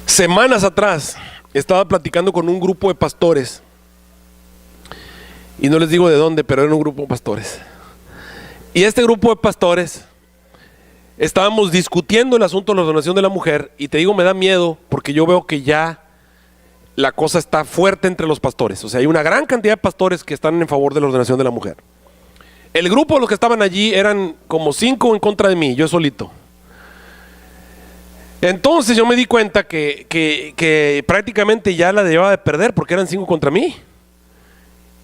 semanas atrás estaba platicando con un grupo de pastores, y no les digo de dónde, pero era un grupo de pastores. Y este grupo de pastores estábamos discutiendo el asunto de la ordenación de la mujer, y te digo, me da miedo porque yo veo que ya la cosa está fuerte entre los pastores. O sea, hay una gran cantidad de pastores que están en favor de la ordenación de la mujer. El grupo de los que estaban allí eran como 5 en contra de mí, yo solito. Entonces yo me di cuenta que prácticamente ya la llevaba de perder, porque eran 5 contra mí,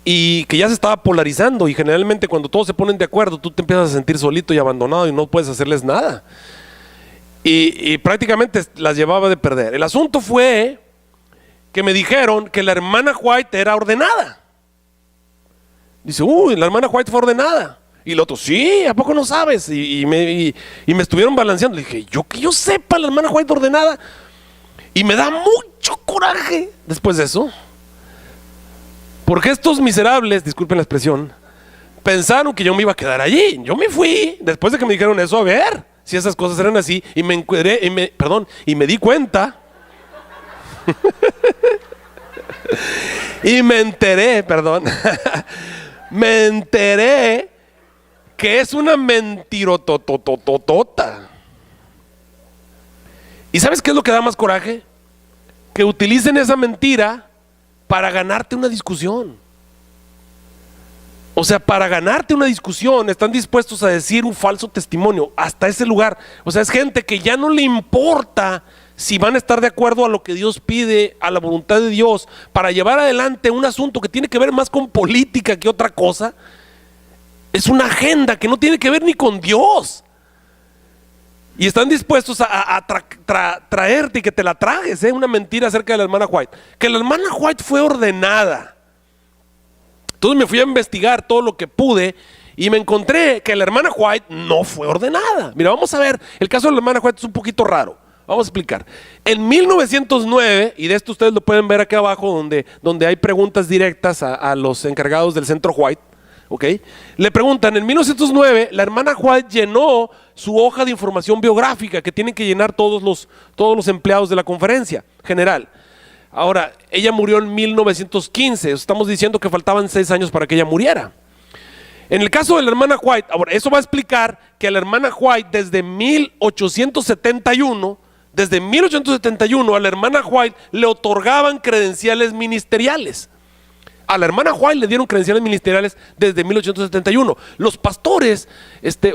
y que ya se estaba polarizando. Y generalmente cuando todos se ponen de acuerdo, tú te empiezas a sentir solito y abandonado y no puedes hacerles nada, y prácticamente las llevaba de perder. El asunto fue que me dijeron que la hermana White era ordenada. Dice, uy, la hermana White fue ordenada. Y el otro, sí, ¿a poco no sabes? Y me estuvieron balanceando. Le dije, que yo sepa, la hermana White ordenada. Y me da mucho coraje después de eso, porque estos miserables, disculpen la expresión, pensaron que yo me iba a quedar allí. Yo me fui después de que me dijeron eso, a ver si esas cosas eran así. Y me encuadré, y me di cuenta. Y me enteré, me enteré que es una mentirototototota. ¿Y sabes qué es lo que da más coraje? Que utilicen esa mentira para ganarte una discusión. O sea, para ganarte una discusión están dispuestos a decir un falso testimonio hasta ese lugar. O sea, es gente que ya no le importa si van a estar de acuerdo a lo que Dios pide, a la voluntad de Dios, para llevar adelante un asunto que tiene que ver más con política que otra cosa. Es una agenda que no tiene que ver ni con Dios. Y están dispuestos a traerte y que te la tragues, una mentira acerca de la hermana White. Que la hermana White fue ordenada. Entonces me fui a investigar todo lo que pude y me encontré que la hermana White no fue ordenada. Mira, vamos a ver, el caso de la hermana White es un poquito raro. Vamos a explicar. En 1909, y de esto ustedes lo pueden ver aquí abajo, donde hay preguntas directas a los encargados del centro White, ¿ok? Le preguntan, en 1909 la hermana White llenó su hoja de información biográfica que tienen que llenar todos los empleados de la conferencia general. Ahora, ella murió en 1915, estamos diciendo que faltaban 6 años para que ella muriera. En el caso de la hermana White, ahora eso va a explicar que a la hermana White desde 1871 a la hermana White le otorgaban credenciales ministeriales. A la hermana White le dieron credenciales ministeriales desde 1871. Los pastores,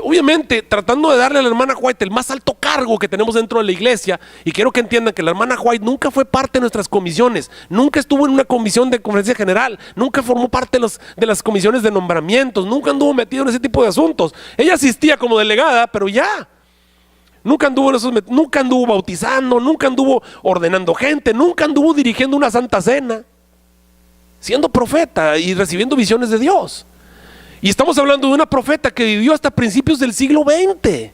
obviamente, tratando de darle a la hermana White el más alto cargo que tenemos dentro de la iglesia, y quiero que entiendan que la hermana White nunca fue parte de nuestras comisiones, nunca estuvo en una comisión de conferencia general, nunca formó parte de las comisiones de nombramientos, nunca anduvo metido en ese tipo de asuntos. Ella asistía como delegada, pero ya. Nunca anduvo bautizando, nunca anduvo ordenando gente, nunca anduvo dirigiendo una santa cena, siendo profeta y recibiendo visiones de Dios. Y estamos hablando de una profeta que vivió hasta principios del siglo XX.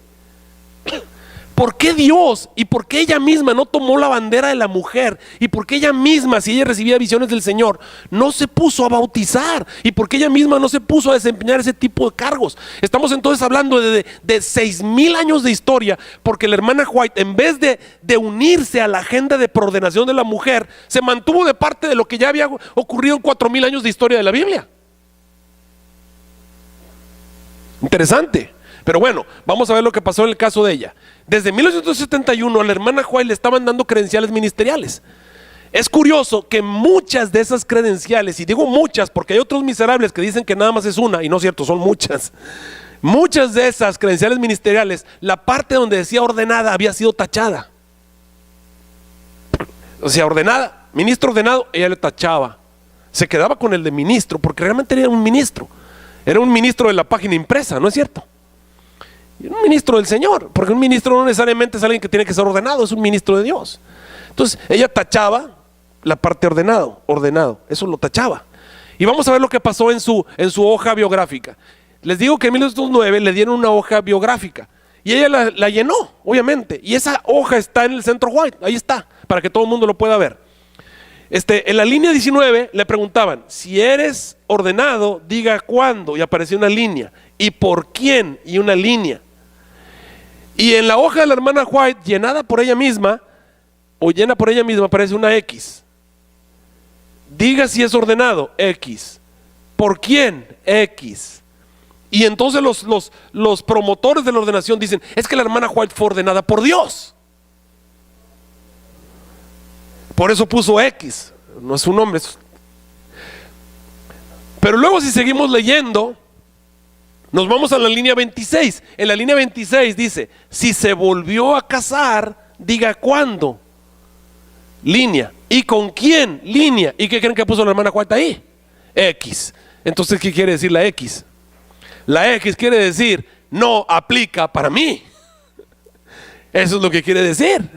¿Por qué Dios y por qué ella misma no tomó la bandera de la mujer? ¿Y por qué ella misma, si ella recibía visiones del Señor, no se puso a bautizar? ¿Y por qué ella misma no se puso a desempeñar ese tipo de cargos? Estamos entonces hablando de 6,000 años de historia, porque la hermana White, en vez de unirse a la agenda de preordenación de la mujer, se mantuvo de parte de lo que ya había ocurrido en 4,000 años de historia de la Biblia. Interesante. Pero bueno, vamos a ver lo que pasó en el caso de ella. Desde 1871 a la hermana White le estaban dando credenciales ministeriales. Es curioso que muchas de esas credenciales, y digo muchas porque hay otros miserables que dicen que nada más es una, y no es cierto, son muchas. Muchas de esas credenciales ministeriales, la parte donde decía ordenada había sido tachada. O sea, ordenada, ministro ordenado, ella le tachaba. Se quedaba con el de ministro, porque realmente era un ministro. Era un ministro de la página impresa, ¿no es cierto? Y un ministro del Señor, porque un ministro no necesariamente es alguien que tiene que ser ordenado, es un ministro de Dios. Entonces ella tachaba la parte ordenado, eso lo tachaba. Y vamos a ver lo que pasó en su hoja biográfica. Les digo que en 1909 le dieron una hoja biográfica y ella la llenó, obviamente, y esa hoja está en el Centro White, ahí está, para que todo el mundo lo pueda ver. En la línea 19 le preguntaban: si eres ordenado, diga cuándo, y apareció una línea, y por quién, y una línea. Y en la hoja de la hermana White, llenada por ella misma, o llena por ella misma, aparece una X. Diga si es ordenado, X. ¿Por quién? X. Y entonces los promotores de la ordenación dicen: es que la hermana White fue ordenada por Dios. Por eso puso X, no es su nombre. Pero luego, si seguimos leyendo, nos vamos a la línea 26. En la línea 26 dice: si se volvió a casar, diga cuándo. Línea. ¿Y con quién? Línea. ¿Y qué creen que puso la hermana White ahí? X. Entonces, ¿qué quiere decir la X? La X quiere decir: no aplica para mí. Eso es lo que quiere decir.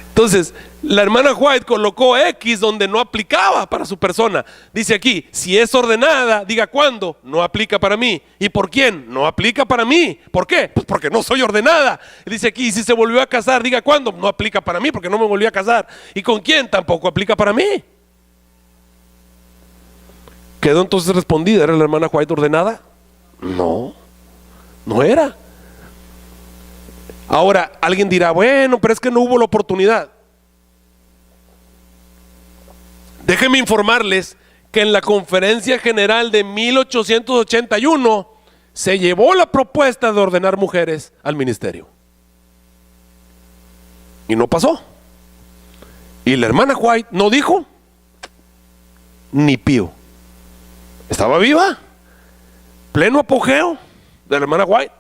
Entonces, la hermana White colocó X donde no aplicaba para su persona. Dice aquí: si es ordenada, diga cuándo, no aplica para mí. ¿Y por quién? No aplica para mí. ¿Por qué? Pues porque no soy ordenada. Dice aquí: si se volvió a casar, diga cuándo, no aplica para mí porque no me volví a casar. ¿Y con quién? Tampoco aplica para mí. Quedó entonces respondida: ¿era la hermana White ordenada? No, no era. Ahora, alguien dirá: bueno, pero es que no hubo la oportunidad. Déjenme informarles que en la conferencia general de 1881 se llevó la propuesta de ordenar mujeres al ministerio. Y no pasó. Y la hermana White no dijo ni pío. Estaba viva, pleno apogeo de la hermana White.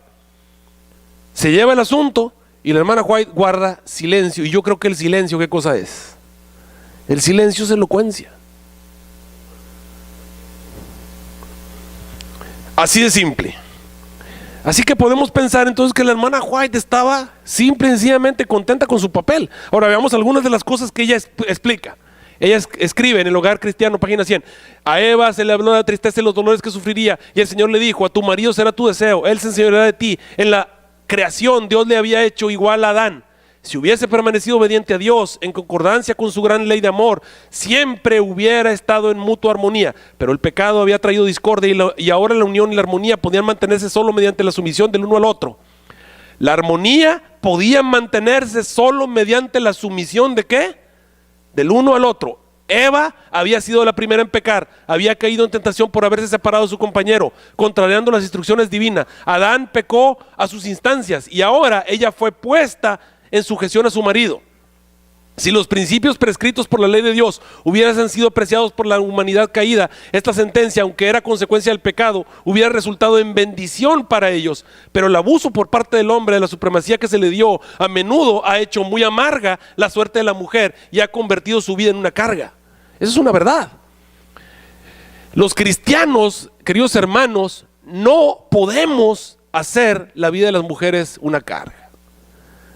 Se lleva el asunto y la hermana White guarda silencio. Y yo creo que el silencio, ¿qué cosa es? El silencio es elocuencia. Así de simple. Así que podemos pensar entonces que la hermana White estaba simple y sencillamente contenta con su papel. Ahora veamos algunas de las cosas que ella explica. Ella escribe en El Hogar Cristiano, página 100: a Eva se le habló de la tristeza y los dolores que sufriría, y el Señor le dijo: a tu marido será tu deseo, él se enseñoreará de ti. En la creación Dios le había hecho igual a Adán. Si hubiese permanecido obediente a Dios, en concordancia con su gran ley de amor, siempre hubiera estado en mutua armonía. Pero el pecado había traído discordia y ahora la unión y la armonía podían mantenerse solo mediante la sumisión del uno al otro. La armonía podía mantenerse solo mediante la sumisión ¿de qué? Del uno al otro. Eva había sido la primera en pecar, había caído en tentación por haberse separado de su compañero, contrariando las instrucciones divinas. Adán pecó a sus instancias y ahora ella fue puesta en sujeción a su marido. Si los principios prescritos por la ley de Dios hubiesen sido apreciados por la humanidad caída, esta sentencia, aunque era consecuencia del pecado, hubiera resultado en bendición para ellos. Pero el abuso por parte del hombre de la supremacía que se le dio, a menudo ha hecho muy amarga la suerte de la mujer y ha convertido su vida en una carga. Esa es una verdad. Los cristianos, queridos hermanos, no podemos hacer la vida de las mujeres una carga.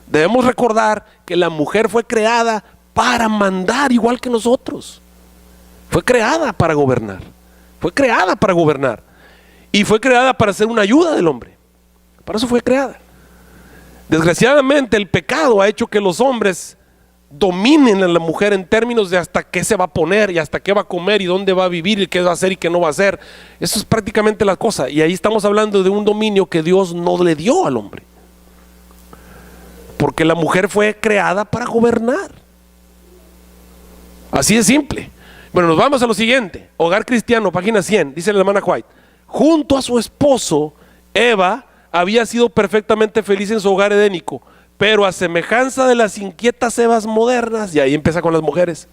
Debemos recordar que la mujer fue creada para mandar igual que nosotros. Fue creada para gobernar. Fue creada para gobernar. Y fue creada para ser una ayuda del hombre. Para eso fue creada. Desgraciadamente el pecado ha hecho que los hombres dominen a la mujer en términos de hasta qué se va a poner y hasta qué va a comer y dónde va a vivir y qué va a hacer y qué no va a hacer. Eso es prácticamente la cosa. Y ahí estamos hablando de un dominio que Dios no le dio al hombre. Porque la mujer fue creada para gobernar. Así de simple. Bueno, nos vamos a lo siguiente. Hogar Cristiano, página 100, dice la hermana White. Junto a su esposo, Eva había sido perfectamente feliz en su hogar edénico, pero a semejanza de las inquietas Evas modernas, y ahí empieza con las mujeres.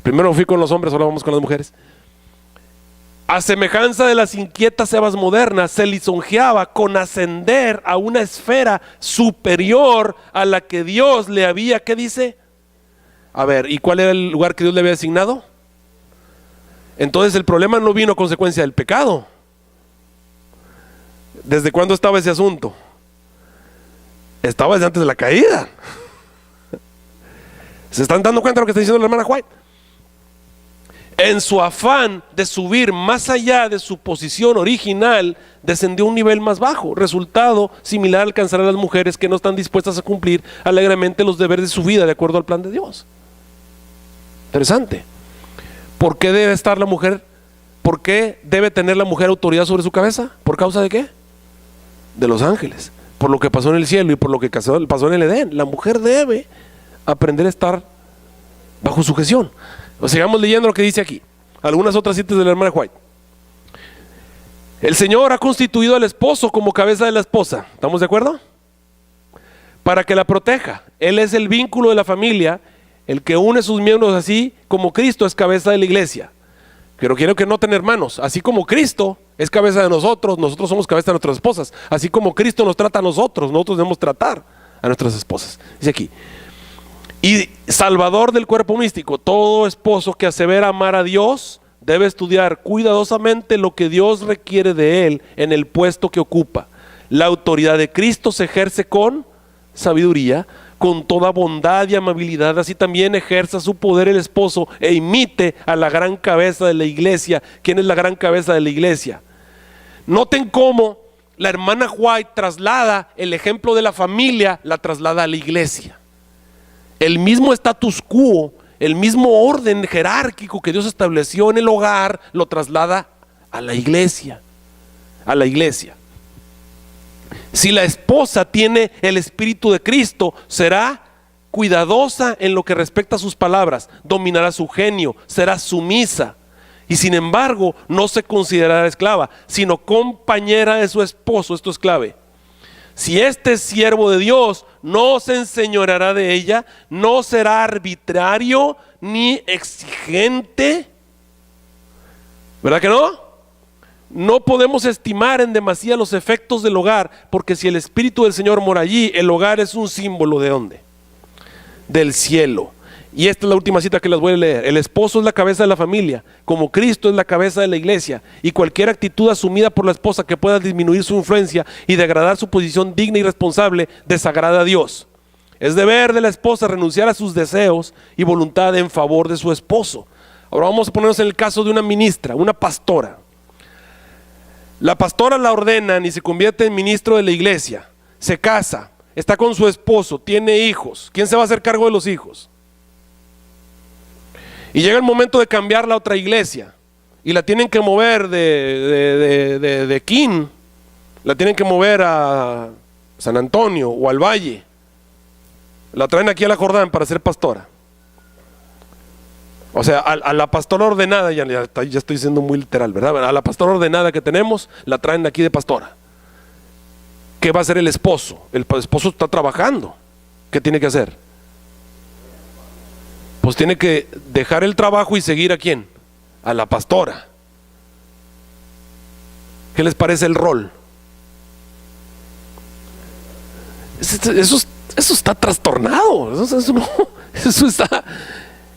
Primero fui con los hombres, ahora vamos con las mujeres. A semejanza de las inquietas Evas modernas, se lisonjeaba con ascender a una esfera superior a la que Dios le había, ¿qué dice? A ver, ¿y cuál era el lugar que Dios le había asignado? Entonces el problema no vino a consecuencia del pecado. ¿Desde cuándo estaba ese asunto? Estaba desde antes de la caída. ¿Se están dando cuenta de lo que está diciendo la hermana White? En su afán de subir más allá de su posición original, descendió a un nivel más bajo. Resultado similar alcanzará a las mujeres que no están dispuestas a cumplir alegremente los deberes de su vida de acuerdo al plan de Dios. Interesante. ¿Por qué debe estar la mujer? ¿Por qué debe tener la mujer autoridad sobre su cabeza? ¿Por causa de qué? De los ángeles. Por lo que pasó en el cielo y por lo que pasó en el Edén. La mujer debe aprender a estar bajo sujeción. Sigamos leyendo lo que dice aquí. Algunas otras citas de la hermana White. El Señor ha constituido al esposo como cabeza de la esposa. ¿Estamos de acuerdo? Para que la proteja. Él es el vínculo de la familia, el que une sus miembros, así como Cristo es cabeza de la iglesia. Pero quiero que noten, hermanos, así como Cristo es cabeza de nosotros, nosotros somos cabeza de nuestras esposas. Así como Cristo nos trata a nosotros, nosotros debemos tratar a nuestras esposas. Dice aquí. Y salvador del cuerpo místico, todo esposo que asevera amar a Dios debe estudiar cuidadosamente lo que Dios requiere de él en el puesto que ocupa. La autoridad de Cristo se ejerce con sabiduría, con toda bondad y amabilidad. Así también ejerza su poder el esposo e imite a la gran cabeza de la iglesia. ¿Quién es la gran cabeza de la iglesia? Noten cómo la hermana White traslada el ejemplo de la familia, la traslada a la iglesia. El mismo status quo, el mismo orden jerárquico que Dios estableció en el hogar, lo traslada a la iglesia. A la iglesia. Si la esposa tiene el Espíritu de Cristo, será cuidadosa en lo que respecta a sus palabras, dominará su genio, será sumisa. Y sin embargo, no se considerará esclava, sino compañera de su esposo. Esto es clave. Si este es siervo de Dios, no se enseñoreará de ella, no será arbitrario ni exigente. ¿Verdad que no? No podemos estimar en demasía los efectos del hogar, porque si el Espíritu del Señor mora allí, el hogar es un símbolo ¿de dónde? Del cielo. Y esta es la última cita que les voy a leer. El esposo es la cabeza de la familia, como Cristo es la cabeza de la iglesia, y cualquier actitud asumida por la esposa que pueda disminuir su influencia y degradar su posición digna y responsable, desagrada a Dios. Es deber de la esposa renunciar a sus deseos y voluntad en favor de su esposo. Ahora vamos a ponernos en el caso de una ministra, una pastora. La pastora la ordenan y se convierte en ministro de la iglesia, se casa, está con su esposo, tiene hijos. ¿Quién se va a hacer cargo de los hijos? Y llega el momento de cambiar a otra iglesia y la tienen que mover de Quín, la tienen que mover a San Antonio o al Valle. La traen aquí a la Jordán para ser pastora. O sea, a la pastora ordenada, ya estoy siendo muy literal, ¿verdad? A la pastora ordenada que tenemos, la traen aquí de pastora. ¿Qué va a hacer el esposo? El esposo está trabajando. ¿Qué tiene que hacer? pues tiene que dejar el trabajo y seguir ¿a quién? A la pastora. ¿Qué les parece el rol? Eso está trastornado. Eso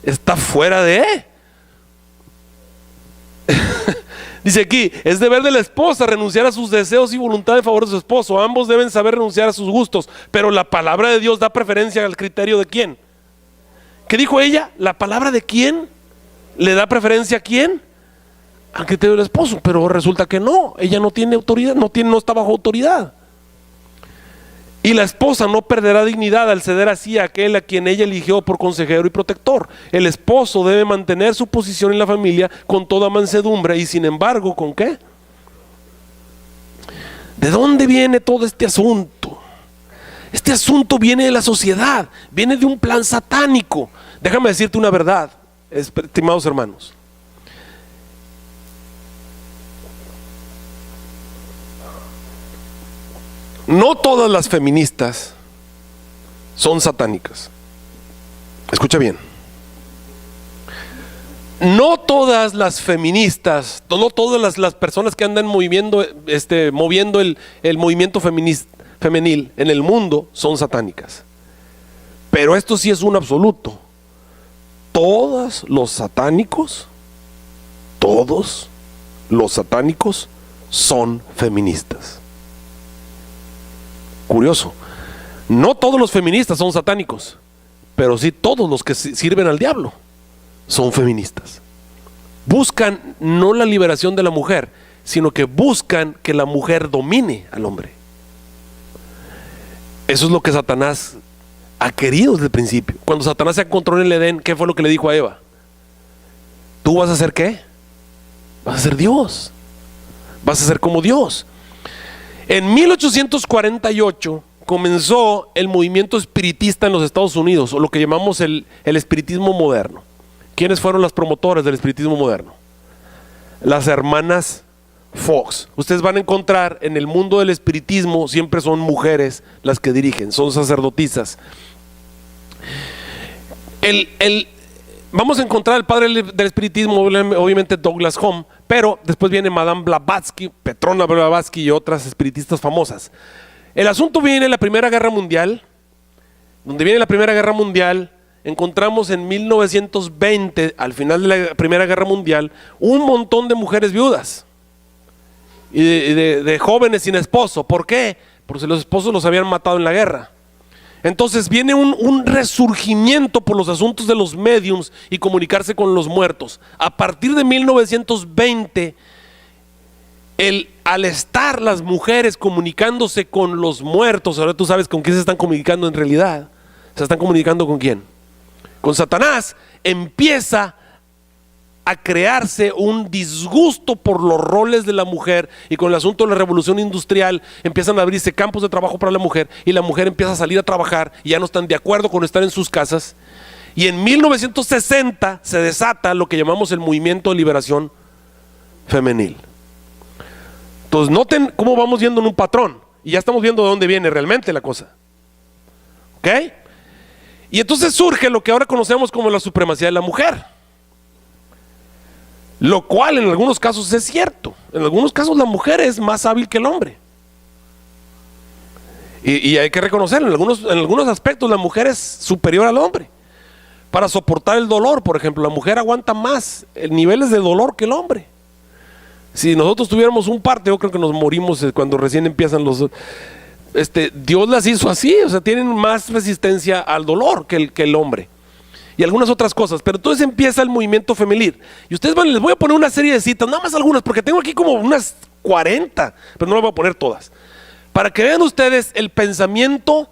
está fuera de. Dice aquí, es deber de la esposa renunciar a sus deseos y voluntad en favor de su esposo. Ambos deben saber renunciar a sus gustos, pero la palabra de Dios da preferencia al criterio de quién. ¿Qué dijo ella? ¿La palabra de quién? ¿Le da preferencia a quién? Al criterio del esposo, pero resulta que no, ella no tiene autoridad, no está bajo autoridad. Y la esposa no perderá dignidad al ceder así a aquel a quien ella eligió por consejero y protector. El esposo debe mantener su posición en la familia con toda mansedumbre, y sin embargo, ¿con qué? ¿De dónde viene todo este asunto? Este asunto viene de la sociedad, viene de un plan satánico. Déjame decirte una verdad, estimados hermanos. No todas las feministas son satánicas. Escucha bien. No todas las feministas, no todas las personas que andan moviendo el movimiento femenil en el mundo son satánicas. Pero esto sí es un absoluto. Todos los satánicos son feministas. Curioso, no todos los feministas son satánicos, pero sí todos los que sirven al diablo son feministas. Buscan no la liberación de la mujer, sino que buscan que la mujer domine al hombre. Eso es lo que Satanás ha querido desde el principio. Cuando Satanás se encontró en el Edén, ¿qué fue lo que le dijo a Eva? ¿Tú vas a ser qué? Vas a ser Dios, vas a ser como Dios. En 1848 comenzó el movimiento espiritista en los Estados Unidos, o lo que llamamos el espiritismo moderno. ¿Quiénes fueron las promotoras del espiritismo moderno? Las hermanas Fox. Ustedes van a encontrar en el mundo del espiritismo, siempre son mujeres las que dirigen, son sacerdotisas. Vamos a encontrar al padre del espiritismo, obviamente Douglas Home, pero después viene Madame Blavatsky, Petrona Blavatsky y otras espiritistas famosas. El asunto viene en la Primera Guerra Mundial. Donde viene la Primera Guerra Mundial, encontramos en 1920, al final de la Primera Guerra Mundial, un montón de mujeres viudas y de jóvenes sin esposo. ¿Por qué? Porque los esposos los habían matado en la guerra. Entonces viene un resurgimiento por los asuntos de los médiums y comunicarse con los muertos. A partir de 1920, al estar las mujeres comunicándose con los muertos, ahora tú sabes con quién se están comunicando en realidad. ¿Se están comunicando con quién? Con Satanás. Empieza a crearse un disgusto por los roles de la mujer, y con el asunto de la revolución industrial empiezan a abrirse campos de trabajo para la mujer, y la mujer empieza a salir a trabajar y ya no están de acuerdo con estar en sus casas. Y en 1960 se desata lo que llamamos el movimiento de liberación femenil. Entonces noten cómo vamos viendo en un patrón, y ya estamos viendo de dónde viene realmente la cosa. ¿Ok? Y entonces surge lo que ahora conocemos como la supremacía de la mujer, lo cual en algunos casos es cierto. En algunos casos la mujer es más hábil que el hombre, y hay que reconocerlo. En algunos aspectos la mujer es superior al hombre. Para soportar el dolor, por ejemplo, la mujer aguanta más niveles de dolor que el hombre. Si nosotros tuviéramos un parto, yo creo que nos morimos cuando recién empiezan los... Dios las hizo así, o sea, tienen más resistencia al dolor que el hombre. Y algunas otras cosas, pero entonces empieza el movimiento femenil. Y ustedes les voy a poner una serie de citas, nada más algunas, porque tengo aquí como unas 40, pero no las voy a poner todas, para que vean ustedes el pensamiento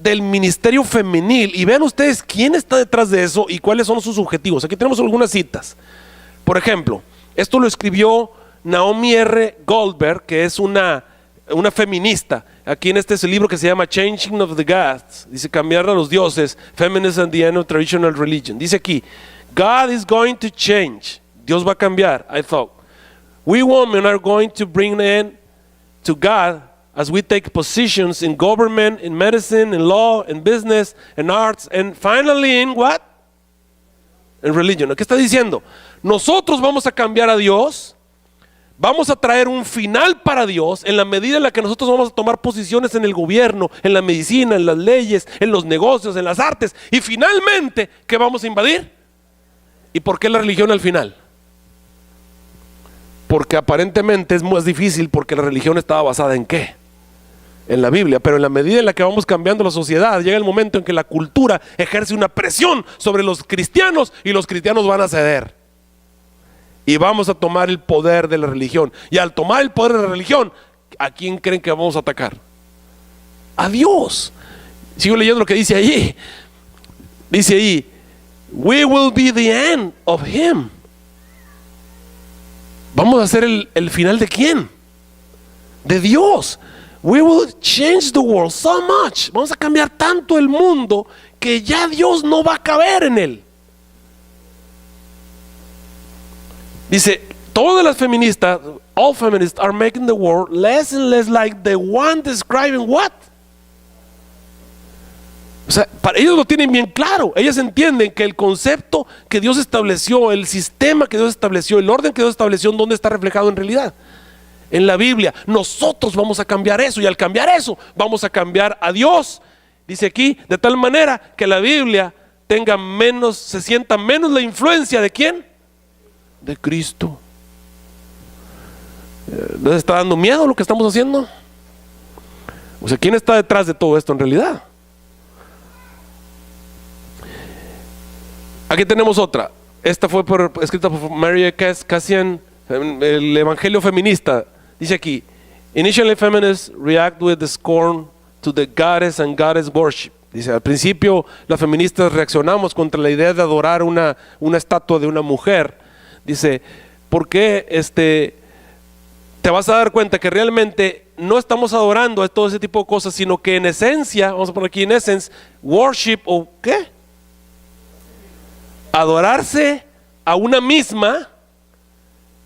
del ministerio femenil y vean ustedes quién está detrás de eso y cuáles son sus objetivos. Aquí tenemos algunas citas. Por ejemplo, esto lo escribió Naomi R. Goldberg, que es una feminista. Aquí en es el libro que se llama Changing of the Gods. Dice cambiar a los dioses, Feminism and the End of Traditional Religion. Dice aquí, God is going to change. Dios va a cambiar. I thought, we women are going to bring an end to God as we take positions in government, in medicine, in law, in business, in arts, and finally in what? en religion. ¿Qué está diciendo? Nosotros vamos a cambiar a Dios, vamos a traer un final para Dios en la medida en la que nosotros vamos a tomar posiciones en el gobierno, en la medicina, en las leyes, en los negocios, en las artes, y finalmente, ¿qué vamos a invadir? ¿Y por qué la religión al final? Porque aparentemente es más difícil, porque la religión estaba basada ¿en qué? En la Biblia. Pero en la medida en la que vamos cambiando la sociedad, llega el momento en que la cultura ejerce una presión sobre los cristianos, y los cristianos van a ceder y vamos a tomar el poder de la religión. Y al tomar el poder de la religión, ¿a quién creen que vamos a atacar? A Dios. Sigo leyendo lo que dice allí. Dice ahí, we will be the end of him. Vamos a hacer el final ¿de quién? De Dios. We will change the world so much. Vamos a cambiar tanto el mundo que ya Dios no va a caber en él. Dice, todas las feministas, all feminists are making the world less and less like the one describing what? O sea, para ellos lo tienen bien claro. Ellas entienden que el concepto que Dios estableció, el sistema que Dios estableció, el orden que Dios estableció, ¿dónde está reflejado en realidad? En la Biblia. Nosotros vamos a cambiar eso, y al cambiar eso vamos a cambiar a Dios. Dice aquí, de tal manera que la Biblia tenga menos, se sienta menos la influencia ¿de quién? De Cristo. ¿Les está dando miedo lo que estamos haciendo? O sea, ¿quién está detrás de todo esto en realidad? Aquí tenemos otra. Esta fue escrita por Mary Cassian, el Evangelio Feminista. Dice aquí, initially feminists react with the scorn to the goddess and goddess worship. Dice, al principio las feministas reaccionamos contra la idea de adorar una estatua de una mujer. Dice, ¿por qué te vas a dar cuenta que realmente no estamos adorando a todo ese tipo de cosas, sino que en esencia, vamos a poner aquí en essence, worship o qué? Adorarse a una misma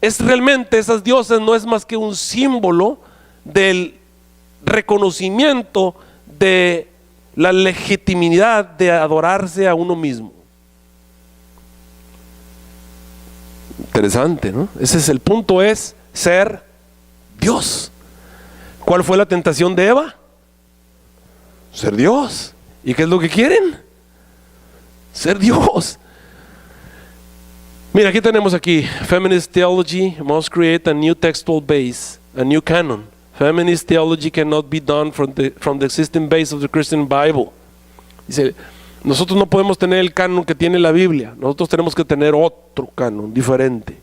es realmente, esas diosas no es más que un símbolo del reconocimiento de la legitimidad de adorarse a uno mismo. Interesante, ¿no? Ese es el punto, es ser Dios. ¿Cuál fue la tentación de Eva? Ser Dios. ¿Y qué es lo que quieren? Ser Dios. Mira, aquí tenemos aquí, Feminist theology must create a new textual base, a new canon. Feminist theology cannot be done from the existing base of the Christian Bible. Dice, nosotros no podemos tener el canon que tiene la Biblia, nosotros tenemos que tener otro canon diferente.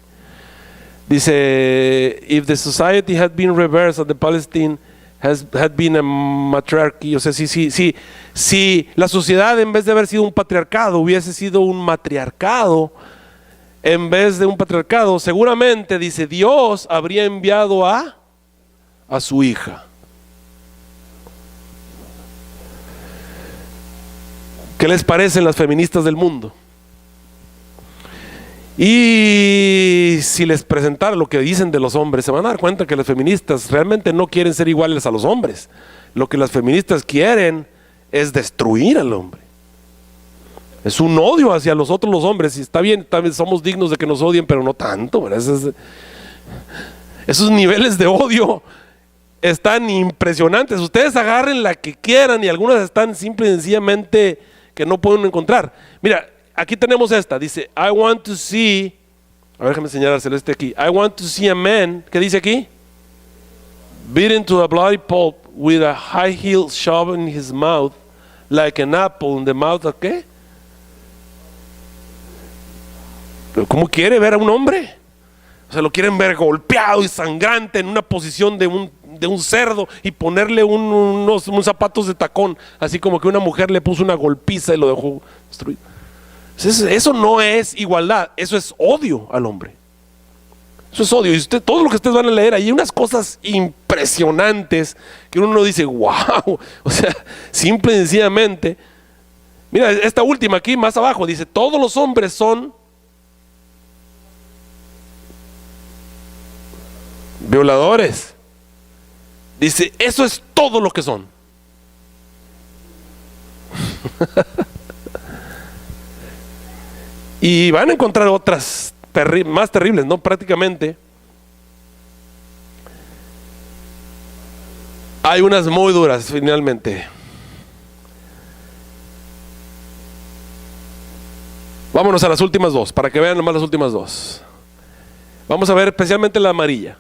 Dice, if the society had been reversed and the Palestine had been a matriarchy, o sea, si la sociedad en vez de haber sido un patriarcado hubiese sido un matriarcado en vez de un patriarcado, seguramente, dice, Dios habría enviado a su hija. ¿Qué les parecen las feministas del mundo? Y si les presentara lo que dicen de los hombres, se van a dar cuenta que las feministas realmente no quieren ser iguales a los hombres. Lo que las feministas quieren es destruir al hombre. Es un odio hacia los hombres. Y está bien, también somos dignos de que nos odien, pero no tanto. Esos niveles de odio están impresionantes. Ustedes agarren la que quieran y algunas están simple y sencillamente que no pueden encontrar. Mira, aquí tenemos esta, dice, I want to see, a ver, déjame enseñárselo aquí. I want to see a man, ¿qué dice aquí? Beaten to a bloody pulp with a high heel shoved in his mouth, like an apple in the mouth of ¿qué? ¿Pero cómo quiere ver a un hombre? O sea, lo quieren ver golpeado y sangrante en una posición de un cerdo y ponerle unos zapatos de tacón, así como que una mujer le puso una golpiza y lo dejó destruido. Eso no es igualdad, eso es odio al hombre. Eso es odio. Y todo lo que ustedes van a leer, hay unas cosas impresionantes que uno dice, wow. O sea, simple y sencillamente. Mira, esta última aquí más abajo dice, todos los hombres son violadores. Dice, eso es todo lo que son. Y van a encontrar otras más terribles, ¿no? Prácticamente. Hay unas muy duras, finalmente. Vámonos a las últimas dos, para que vean nomás las últimas dos. Vamos a ver especialmente la amarilla.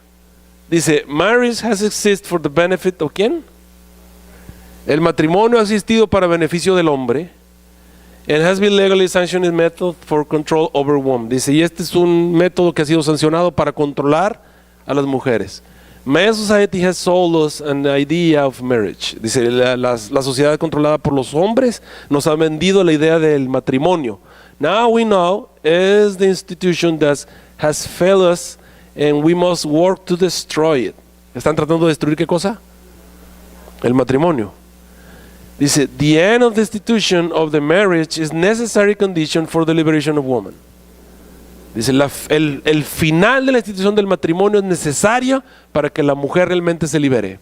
Dice, marriage has existed for the benefit of ¿quién? El matrimonio ha existido para beneficio del hombre. And has been legally sanctioned method for control over women. Dice, y este es un método que ha sido sancionado para controlar a las mujeres. My society has sold us an idea of marriage. Dice, la sociedad controlada por los hombres nos ha vendido la idea del matrimonio. Now we know is the institution that has failed us and we must work to destroy it. ¿Están tratando de destruir qué cosa? El matrimonio. Dice, the end of the institution of the marriage is necessary condition for the liberation of woman. Dice, el final de la institución del matrimonio es necesario para que la mujer realmente se libere.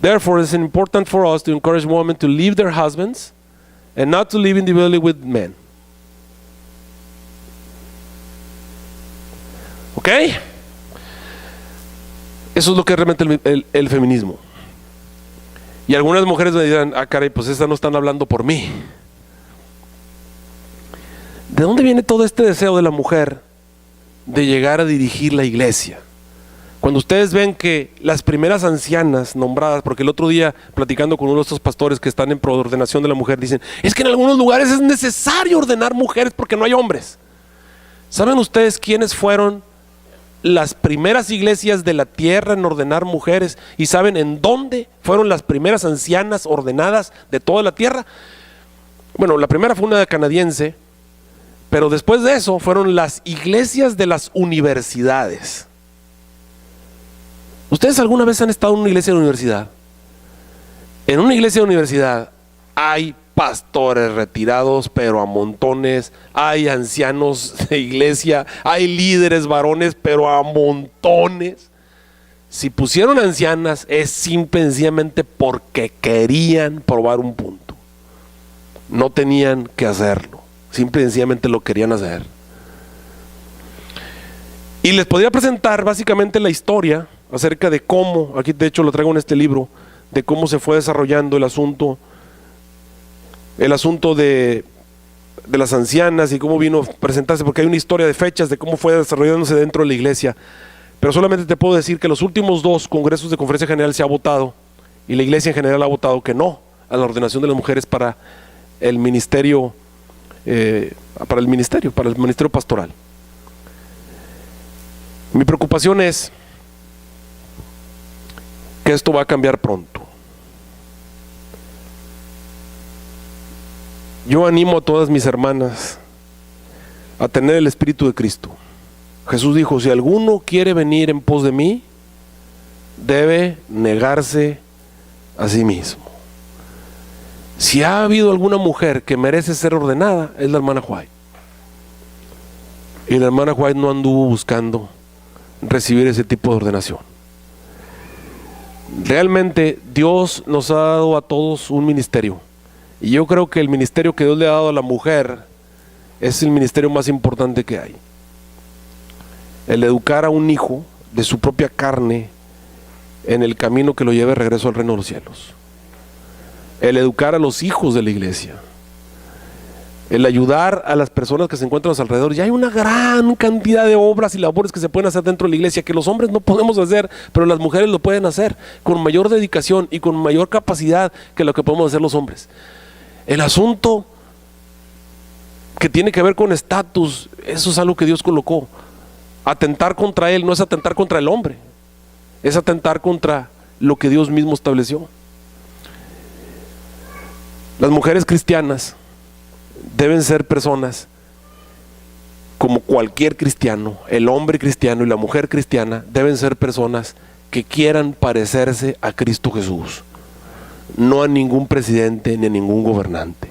Therefore, it's important for us to encourage women to leave their husbands and not to live individually with men. ¿Ok? Eso es lo que es realmente el feminismo. Y algunas mujeres me dirán, ah caray, pues estas no están hablando por mí. ¿De dónde viene todo este deseo de la mujer de llegar a dirigir la iglesia? Cuando ustedes ven que las primeras ancianas nombradas, porque el otro día platicando con uno de estos pastores que están en proordenación de la mujer, dicen, es que en algunos lugares es necesario ordenar mujeres porque no hay hombres. ¿Saben ustedes quiénes fueron las primeras iglesias de la tierra en ordenar mujeres? ¿Y saben en dónde fueron las primeras ancianas ordenadas de toda la tierra? Bueno, la primera fue una canadiense, pero después de eso fueron las iglesias de las universidades. ¿Ustedes alguna vez han estado en una iglesia de universidad? En una iglesia de universidad hay pastores retirados, pero a montones. Hay ancianos de iglesia, hay líderes varones, pero a montones. Si pusieron ancianas es simple y sencillamente porque querían probar un punto. No tenían que hacerlo, simple y sencillamente lo querían hacer. Y les podría presentar básicamente la historia acerca de cómo, aquí de hecho lo traigo en este libro, de cómo se fue desarrollando el asunto de las ancianas y cómo vino a presentarse, porque hay una historia de fechas de cómo fue desarrollándose dentro de la iglesia. Pero solamente te puedo decir que los últimos dos congresos de conferencia general se ha votado, y la iglesia en general ha votado que no a la ordenación de las mujeres para el ministerio, para el ministerio pastoral. Mi preocupación es que esto va a cambiar pronto. Yo animo a todas mis hermanas a tener el Espíritu de Cristo. Jesús dijo, si alguno quiere venir en pos de mí, debe negarse a sí mismo. Si ha habido alguna mujer que merece ser ordenada, es la hermana White. Y la hermana White no anduvo buscando recibir ese tipo de ordenación. Realmente Dios nos ha dado a todos un ministerio. Y yo creo que el ministerio que Dios le ha dado a la mujer es el ministerio más importante que hay. El educar a un hijo de su propia carne en el camino que lo lleve de regreso al reino de los cielos. El educar a los hijos de la iglesia. El ayudar a las personas que se encuentran a los alrededores. Ya hay una gran cantidad de obras y labores que se pueden hacer dentro de la iglesia que los hombres no podemos hacer, pero las mujeres lo pueden hacer con mayor dedicación y con mayor capacidad que lo que podemos hacer los hombres. El asunto que tiene que ver con estatus, eso es algo que Dios colocó. Atentar contra él no es atentar contra el hombre, es atentar contra lo que Dios mismo estableció. Las mujeres cristianas deben ser personas como cualquier cristiano. El hombre cristiano y la mujer cristiana deben ser personas que quieran parecerse a Cristo Jesús, no a ningún presidente ni a ningún gobernante.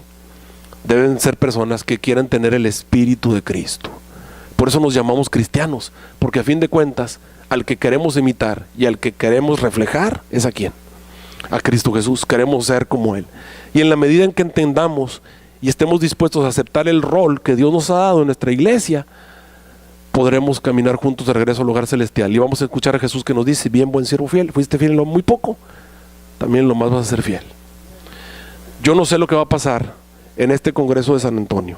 Deben ser personas que quieran tener el Espíritu de Cristo. Por eso nos llamamos cristianos, porque a fin de cuentas al que queremos imitar y al que queremos reflejar es a quién, a Cristo Jesús. Queremos ser como Él, y en la medida en que entendamos y estemos dispuestos a aceptar el rol que Dios nos ha dado en nuestra iglesia, podremos caminar juntos de regreso al lugar celestial. Y vamos a escuchar a Jesús que nos dice: bien, buen siervo fiel, fuiste fiel en lo muy poco, también en lo más vas a ser fiel. Yo no sé lo que va a pasar en este Congreso de San Antonio.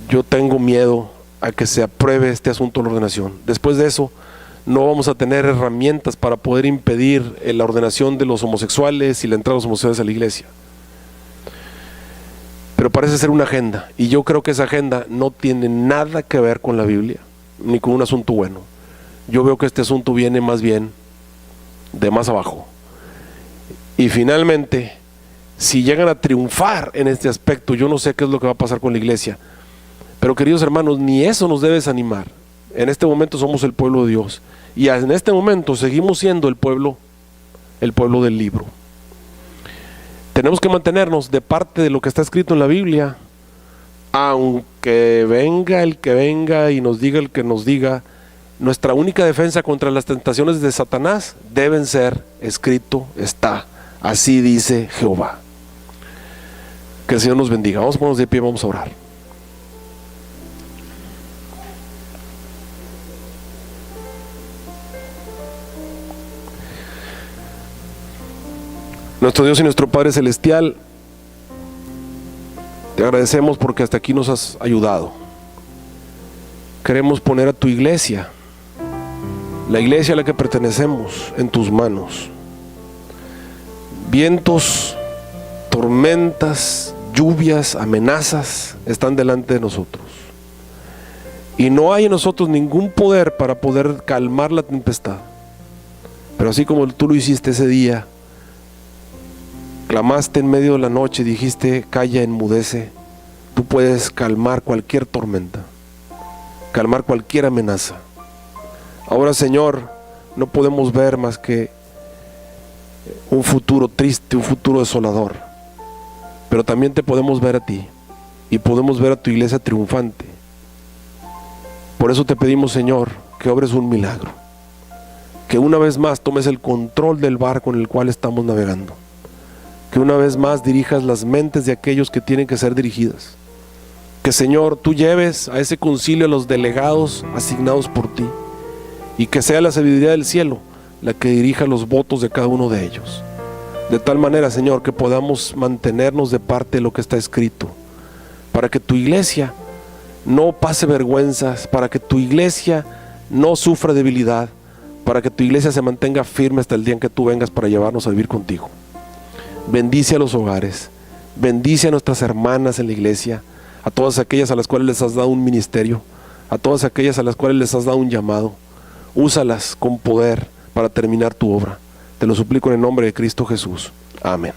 Yo tengo miedo a que se apruebe este asunto de la ordenación. Después de eso, no vamos a tener herramientas para poder impedir la ordenación de los homosexuales y la entrada de los homosexuales a la iglesia. Pero parece ser una agenda, y yo creo que esa agenda no tiene nada que ver con la Biblia, ni con un asunto bueno. Yo veo que este asunto viene más bien de más abajo. Y finalmente, si llegan a triunfar en este aspecto, yo no sé qué es lo que va a pasar con la iglesia. Pero queridos hermanos, ni eso nos debe desanimar. En este momento somos el pueblo de Dios, y en este momento seguimos siendo el pueblo del libro. Tenemos que mantenernos de parte de lo que está escrito en la Biblia, aunque venga el que venga y nos diga el que nos diga. Nuestra única defensa contra las tentaciones de Satanás deben ser: escrito está, así dice Jehová. Que el Señor nos bendiga. Vamos a ponernos de pie, vamos a orar. Nuestro Dios y nuestro Padre Celestial, te agradecemos porque hasta aquí nos has ayudado. Queremos poner a tu iglesia, la iglesia a la que pertenecemos, en tus manos. Vientos, tormentas, lluvias, amenazas están delante de nosotros. Y no hay en nosotros ningún poder para poder calmar la tempestad. Pero así como tú lo hiciste ese día, clamaste en medio de la noche, dijiste: calla, enmudece. Tú puedes calmar cualquier tormenta, calmar cualquier amenaza. Ahora, Señor, no podemos ver más que un futuro triste, un futuro desolador, pero también te podemos ver a ti, y podemos ver a tu iglesia triunfante. Por eso te pedimos, Señor, que obres un milagro, que una vez más tomes el control del barco en el cual estamos navegando, que una vez más dirijas las mentes de aquellos que tienen que ser dirigidas, que, Señor, tú lleves a ese concilio a los delegados asignados por ti, y que sea la sabiduría del cielo la que dirija los votos de cada uno de ellos, de tal manera, Señor, que podamos mantenernos de parte de lo que está escrito, para que tu iglesia no pase vergüenzas, para que tu iglesia no sufra debilidad, para que tu iglesia se mantenga firme hasta el día en que tú vengas para llevarnos a vivir contigo. Bendice a los hogares, bendice a nuestras hermanas en la iglesia, a todas aquellas a las cuales les has dado un ministerio, a todas aquellas a las cuales les has dado un llamado. Úsalas con poder para terminar tu obra. Te lo suplico en el nombre de Cristo Jesús. Amén.